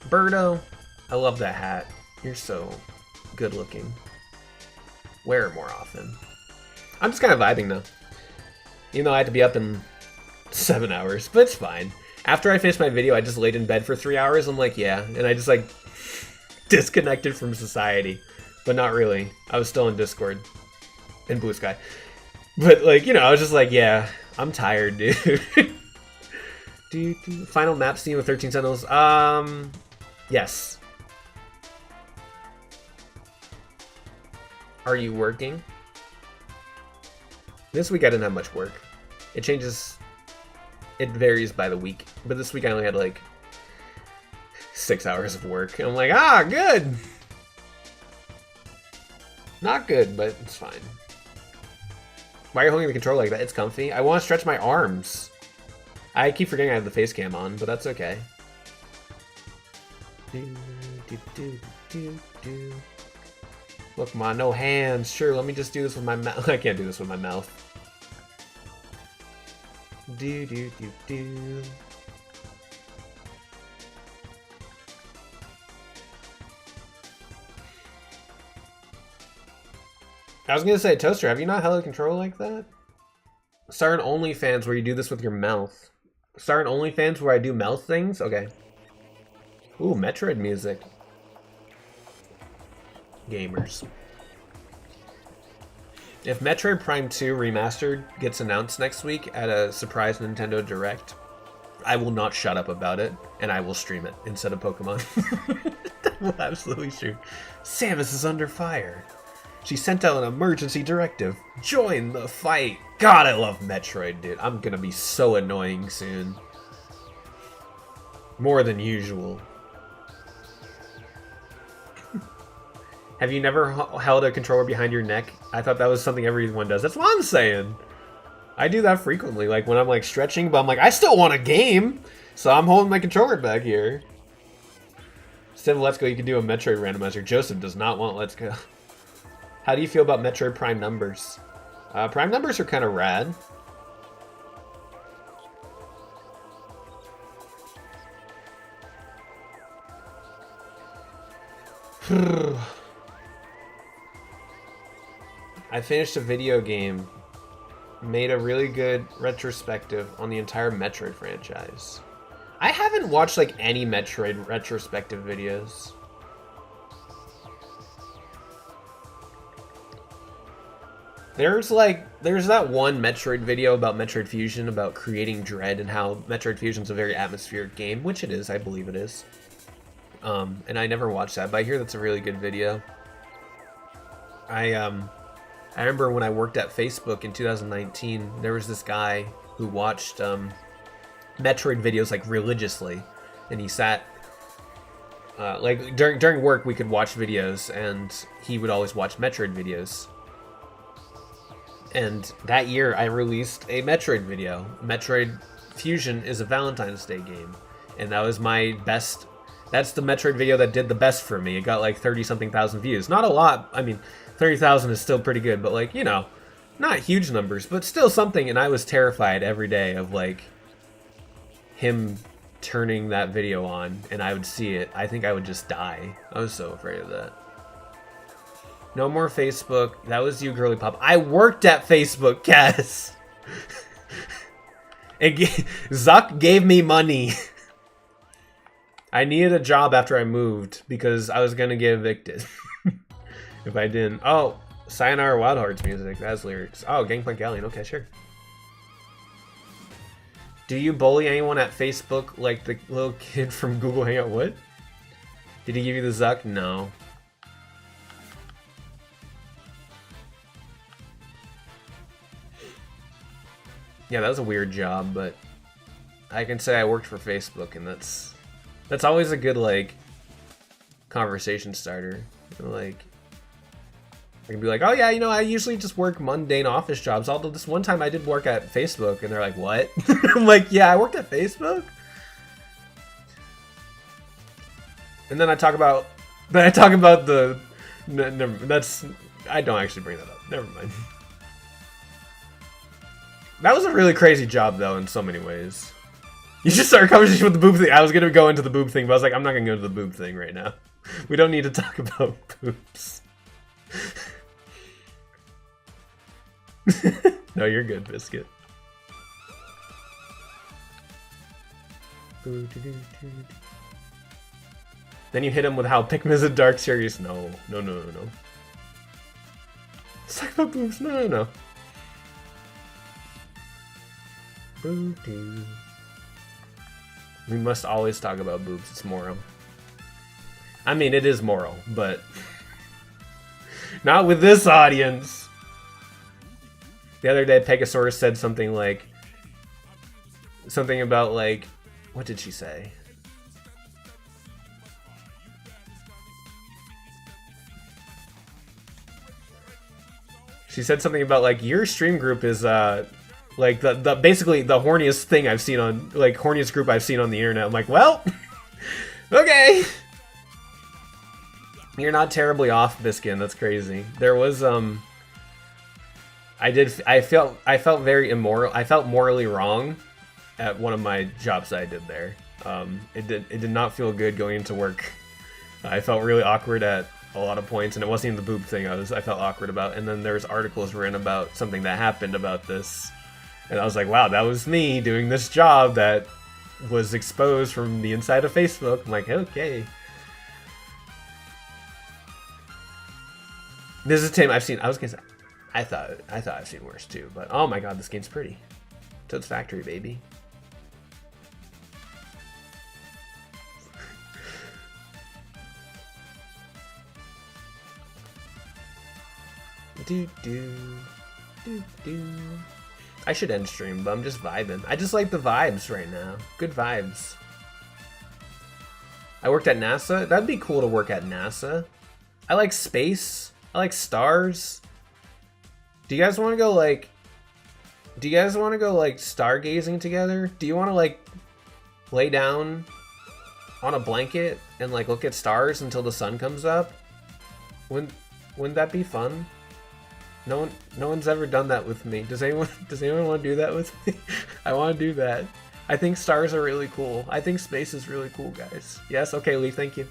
Birdo, I love that hat. You're so good looking. Wear it more often. I'm just kind of vibing though. Even though I had to be up in 7 hours, but it's fine. After I finished my video, I just laid in bed for 3 hours. I'm like, yeah. And I just like disconnected from society. But not really. I was still in Discord. In Blue Sky. But like, you know, I was just like, yeah, I'm tired, dude. Final map scene with 13 Sentinels. Yes. Are you working? This week I didn't have much work. It changes. It varies by the week. But this week I only had like 6 hours of work. And I'm like, ah, good. Not good, but it's fine. Why are you holding the controller like that? It's comfy. I want to stretch my arms. I keep forgetting I have the face cam on, but that's okay. Look, ma, no hands. Sure, let me just do this with my mouth. I can't do this with my mouth. I was gonna say, Toaster, have you not held a controller like that? Start an OnlyFans where you do this with your mouth. Start an OnlyFans where I do mouth things? Okay. Ooh, Metroid music. Gamers. If Metroid Prime 2 Remastered gets announced next week at a surprise Nintendo Direct, I will not shut up about it, and I will stream it instead of Pokemon. That will absolutely shoot. Samus is under fire. She sent out an emergency directive. Join the fight. God, I love Metroid, dude. I'm gonna be so annoying soon. More than usual. Have you never held a controller behind your neck? I thought that was something everyone does. That's what I'm saying. I do that frequently, like when I'm like stretching, but I'm like, I still want a game, so I'm holding my controller back here. Instead of Let's Go, you can do a Metroid randomizer. Joseph does not want Let's Go. How do you feel about Metroid Prime numbers? Prime numbers are kind of rad. I finished a video game, made a really good retrospective on the entire Metroid franchise. I haven't watched like any Metroid retrospective videos. There's that one Metroid video about Metroid Fusion, about creating Dread and how Metroid Fusion's a very atmospheric game, which it is, I believe it is. And I never watched that, but I hear that's a really good video. I remember when I worked at Facebook in 2019, there was this guy who watched Metroid videos like religiously, and he sat like during work we could watch videos, and he would always watch Metroid videos. And that year I released a Metroid video. Metroid Fusion is a Valentine's Day game, and that was my best. That's the Metroid video that did the best for me. It got like 30-something thousand views. Not a lot. I mean, 30,000 is still pretty good, but like, you know, not huge numbers, but still something. And I was terrified every day of like him turning that video on and I would see it. I think I would just die. I was so afraid of that. No more Facebook. That was you, Girly Pop. I worked at Facebook, Cass. Zuck gave me money. I needed a job after I moved because I was gonna get evicted if I didn't. Oh, Sayonara Wild Hearts music. That's lyrics. Oh, Gangplank Alien. Okay, sure. Do you bully anyone at Facebook like the little kid from Google Hangout? What? Did he give you the Zuck? No. Yeah, that was a weird job, but I can say I worked for Facebook, and that's always a good like conversation starter. Like, I can be like, oh yeah, you know, I usually just work mundane office jobs. Although this one time I did work at Facebook, and they're like, what? I'm like, yeah, I worked at Facebook. And then I talk about the. Never, that's I don't actually bring that up. Never mind. That was a really crazy job, though, in so many ways. You just start a conversation with the boob thing. I was gonna go into the boob thing, but I was like, I'm not gonna go to the boob thing right now. We don't need to talk about boobs. No, you're good, Biscuit. Then you hit him with how Pikmin is a dark series. No. Let's talk about boobs. No. We must always talk about boobs. It's moral. I mean, it is moral, but not with this audience. The other day, Pegasaurus said something about like, what did she say? She said something about like, your stream group is like the basically the horniest thing I've seen on, like, horniest group I've seen on the internet. I'm like, well, okay. You're not terribly off, Biskin. That's crazy. There was I felt very immoral. I felt morally wrong at one of my jobs that I did there. It did not feel good going into work. I felt really awkward at a lot of points, and it wasn't even the boob thing I felt awkward about. And then there's articles written about something that happened about this, and I was like, wow, that was me doing this job that was exposed from the inside of Facebook. I'm like, okay. This is a game I've seen. I was gonna say, I thought I've seen worse too, but oh my god, this game's pretty. Toad's Factory, baby. I should end stream, but I'm just vibing. I just like the vibes right now. Good vibes. I worked at NASA. That'd be cool to work at NASA. I like space. I like stars. Do you guys want to go like stargazing together? Do you want to like lay down on a blanket and like look at stars until the sun comes up? Wouldn't that be fun? No one's ever done that with me. Does anyone want to do that with me? I want to do that. I think stars are really cool. I think space is really cool, guys. Yes, okay, Lee, thank you.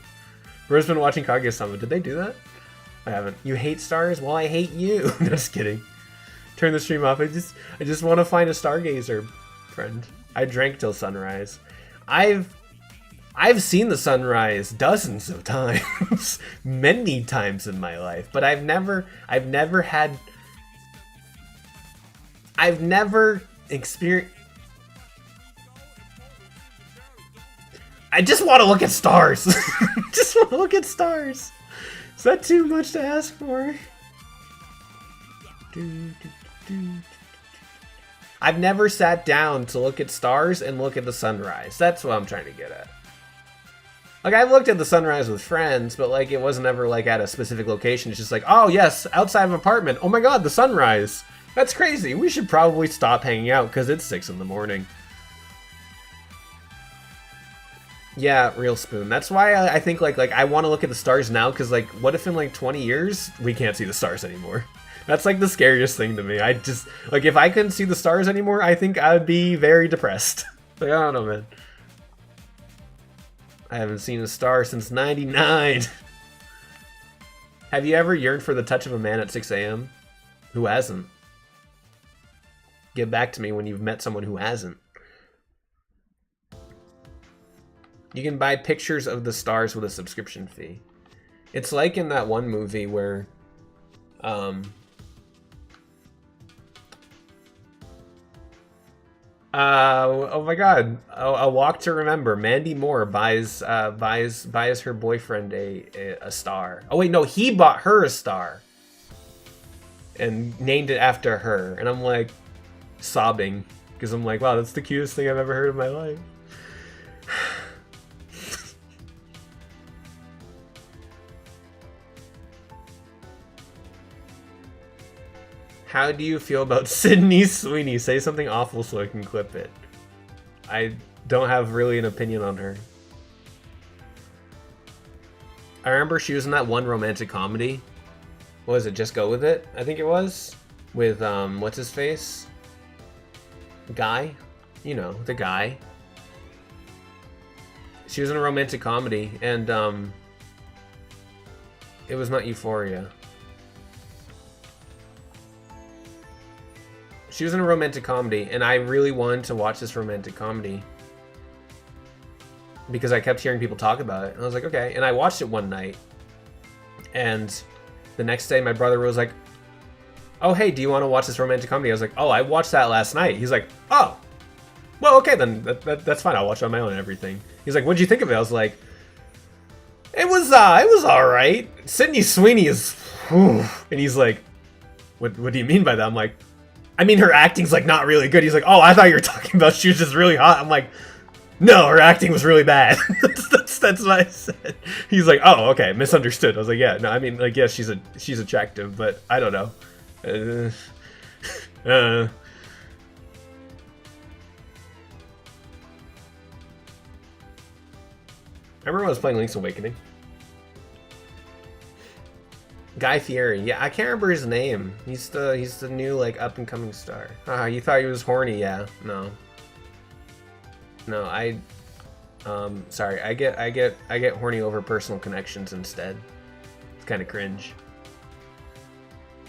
Bro's been watching Kaguya-sama. Did they do that? I haven't. You hate stars? Well, I hate you. No, just kidding. Turn the stream off. I just want to find a stargazer friend. I drank till sunrise. I've seen the sunrise dozens of times, many times in my life, but I've never experienced. I just want to look at stars. Just want to look at stars. Is that too much to ask for? I've never sat down to look at stars and look at the sunrise. That's what I'm trying to get at. Like, I've looked at the sunrise with friends, but like it wasn't ever like at a specific location. It's just like, oh yes, outside of an apartment. Oh my god, the sunrise. That's crazy. We should probably stop hanging out because it's 6 in the morning. Yeah, real spoon. That's why I think like I want to look at the stars now, because like, what if in like 20 years we can't see the stars anymore? That's like the scariest thing to me. I just like, if I couldn't see the stars anymore, I think I would be very depressed. Like, I don't know, man. I haven't seen a star since '99. Have you ever yearned for the touch of a man at 6 a.m.? Who hasn't? Get back to me when you've met someone who hasn't. You can buy pictures of the stars with a subscription fee. It's like in that one movie where oh my god, A Walk to Remember. Mandy Moore buys her boyfriend a star. Oh wait, no, he bought her a star and named it after her. And I'm like sobbing because I'm like, wow, that's the cutest thing I've ever heard in my life. How do you feel about Sydney Sweeney? Say something awful so I can clip it. I don't have really an opinion on her. I remember she was in that one romantic comedy. What was it? Just Go With It? I think it was. With, what's his face? Guy? You know, the guy. She was in a romantic comedy, and, it was not Euphoria. She was in a romantic comedy, and I really wanted to watch this romantic comedy because I kept hearing people talk about it. And I was like, okay. And I watched it one night, and the next day my brother was like, oh, hey, do you want to watch this romantic comedy? I was like, oh, I watched that last night. He's like, oh, well, okay, then that's fine. I'll watch it on my own and everything. He's like, what'd you think of it? I was like, it was all right. Sydney Sweeney is, whew. And he's like, what do you mean by that? I'm like, I mean, her acting's like not really good. He's like, oh, I thought you were talking about she was just really hot. I'm like, no, her acting was really bad. that's what I said. He's like, oh, okay, misunderstood. I was like, yeah, no, I mean, like, yeah, she's attractive, but I don't know. I remember when I was playing Link's Awakening. Guy Fieri. Yeah, I can't remember his name. He's the new like up and coming star. You thought he was horny? Yeah. No. Sorry. I get horny over personal connections instead. It's kind of cringe.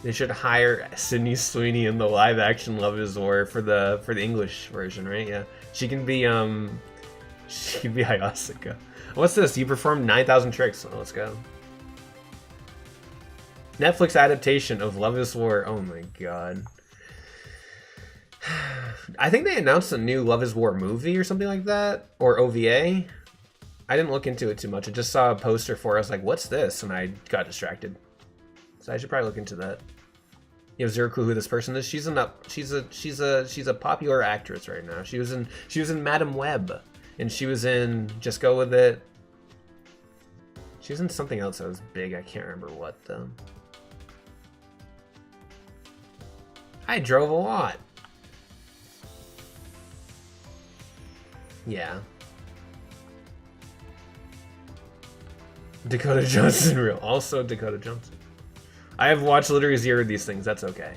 They should hire Sydney Sweeney in the live action Love Is War for the English version, right? Yeah. She can be Hayasaka. What's this? You performed 9,000 tricks. Oh, let's go. Netflix adaptation of Love Is War. Oh my god. I think they announced a new Love Is War movie or something like that. Or OVA. I didn't look into it too much. I just saw a poster for it. I was like, what's this? And I got distracted. So I should probably look into that. You have zero clue who this person is. She's a popular actress right now. She was in Madam Web. And she was in Just Go With It. She was in something else that was big. I can't remember what though. I drove a lot. Yeah. Dakota Johnson real. Also Dakota Johnson. I have watched literally zero of these things. That's okay.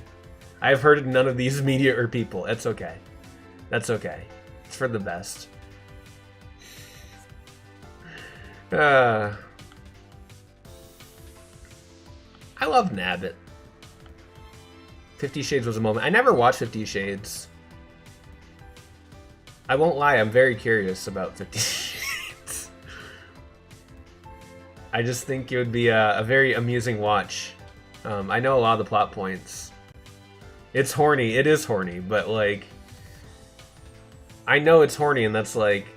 I have heard of none of these media or people. That's okay. That's okay. It's for the best. I love Nabbit. 50 Shades was a moment. I never watched 50 Shades. I won't lie, I'm very curious about 50 Shades. I just think it would be a very amusing watch. I know a lot of the plot points. It's horny. It is horny, but like... I know it's horny and that's like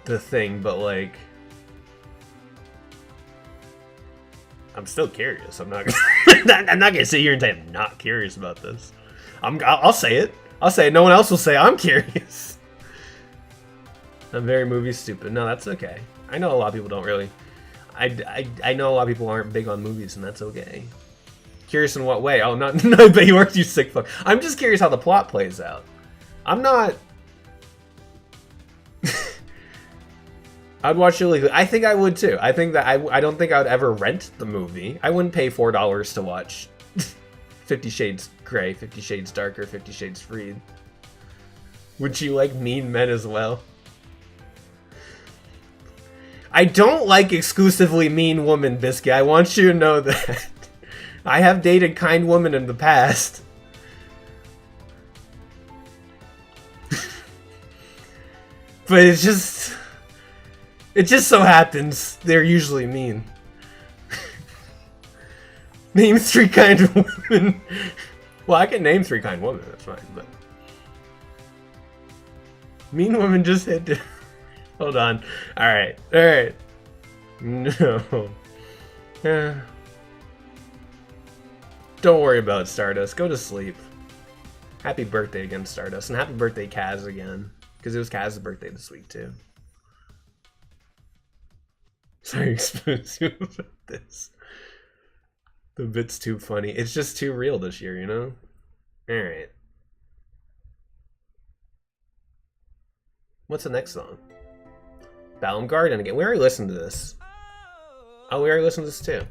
the thing, but like... I'm still curious. I'm not gonna sit here and say I'm not curious about this. I'll say it. I'll say it. No one else will say I'm curious. I'm very movie stupid. No, that's okay. I know a lot of people don't really. I know a lot of people aren't big on movies, and that's okay. Curious in what way? Oh, not no, but you worked, you sick fuck. I'm just curious how the plot plays out. I'm not. I'd watch it. I think I would too. I think that I don't think I would ever rent the movie. I wouldn't pay $4 to watch 50 Shades Grey, 50 Shades Darker, 50 Shades Freed. Would you like Mean Men as well? I don't like exclusively mean women, Biscuit. I want you to know that. I have dated kind women in the past. But it's just... It just so happens they're usually mean. Name 3 kind women. Well, I can name 3 kind women, that's fine, but... Mean women just hit... Hold on. Alright, alright. No. Don't worry about it, Stardust. Go to sleep. Happy birthday again, Stardust. And happy birthday, Kaz, again. Because it was Kaz's birthday this week, too. Sorry, expose you about this. The bit's too funny. It's just too real this year, you know? Alright. What's the next song? Balam Garden again. We already listened to this. Oh, we already listened to this too.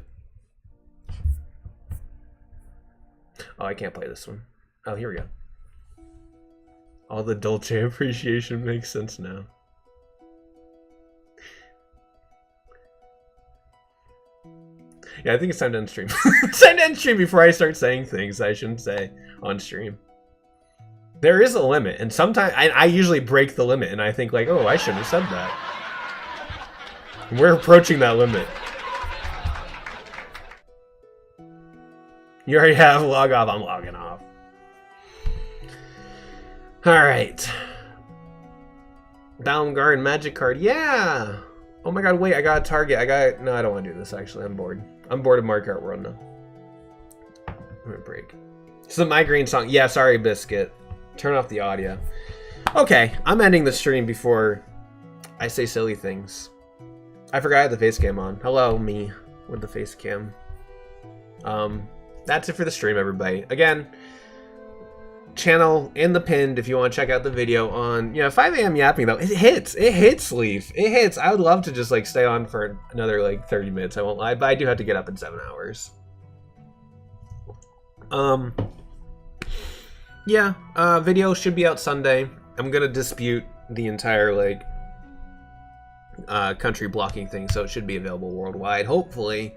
Oh, I can't play this one. Oh, here we go. All the Dolce appreciation makes sense now. Yeah, I think it's time to end stream. It's time to end stream before I start saying things I shouldn't say on stream. There is a limit, and sometimes I usually break the limit, and I think like, oh, I shouldn't have said that. And we're approaching that limit. You already have log off. I'm logging off. All right. Balam Garden magic card. Yeah. Oh my god, wait, I got a target. No, I don't want to do this, actually. I'm bored. I'm bored of Mario Kart World now. I'm gonna break. It's a migraine song. Yeah, sorry, Biscuit. Turn off the audio. Okay, I'm ending the stream before I say silly things. I forgot I had the face cam on. Hello, me with the face cam. That's it for the stream, everybody. Again, channel in the pinned if you want to check out the video on 5 a.m. yapping though. It hits, Leaf. It hits. I would love to just like stay on for another like 30 minutes, I won't lie, but I do have to get up in 7 hours. Video should be out Sunday. I'm gonna dispute the entire like country blocking thing, so it should be available worldwide, hopefully.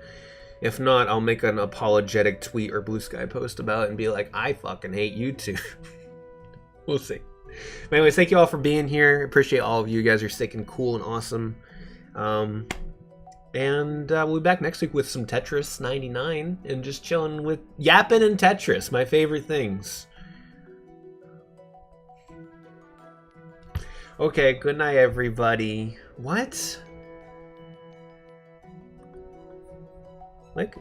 If not, I'll make an apologetic tweet or Blue Sky post about it and be like, I fucking hate YouTube. We'll see. But anyways, thank you all for being here. Appreciate all of you. You guys are sick and cool and awesome. We'll be back next week with some Tetris 99 and just chilling with yapping and Tetris, my favorite things. Okay, good night, everybody. What? Like...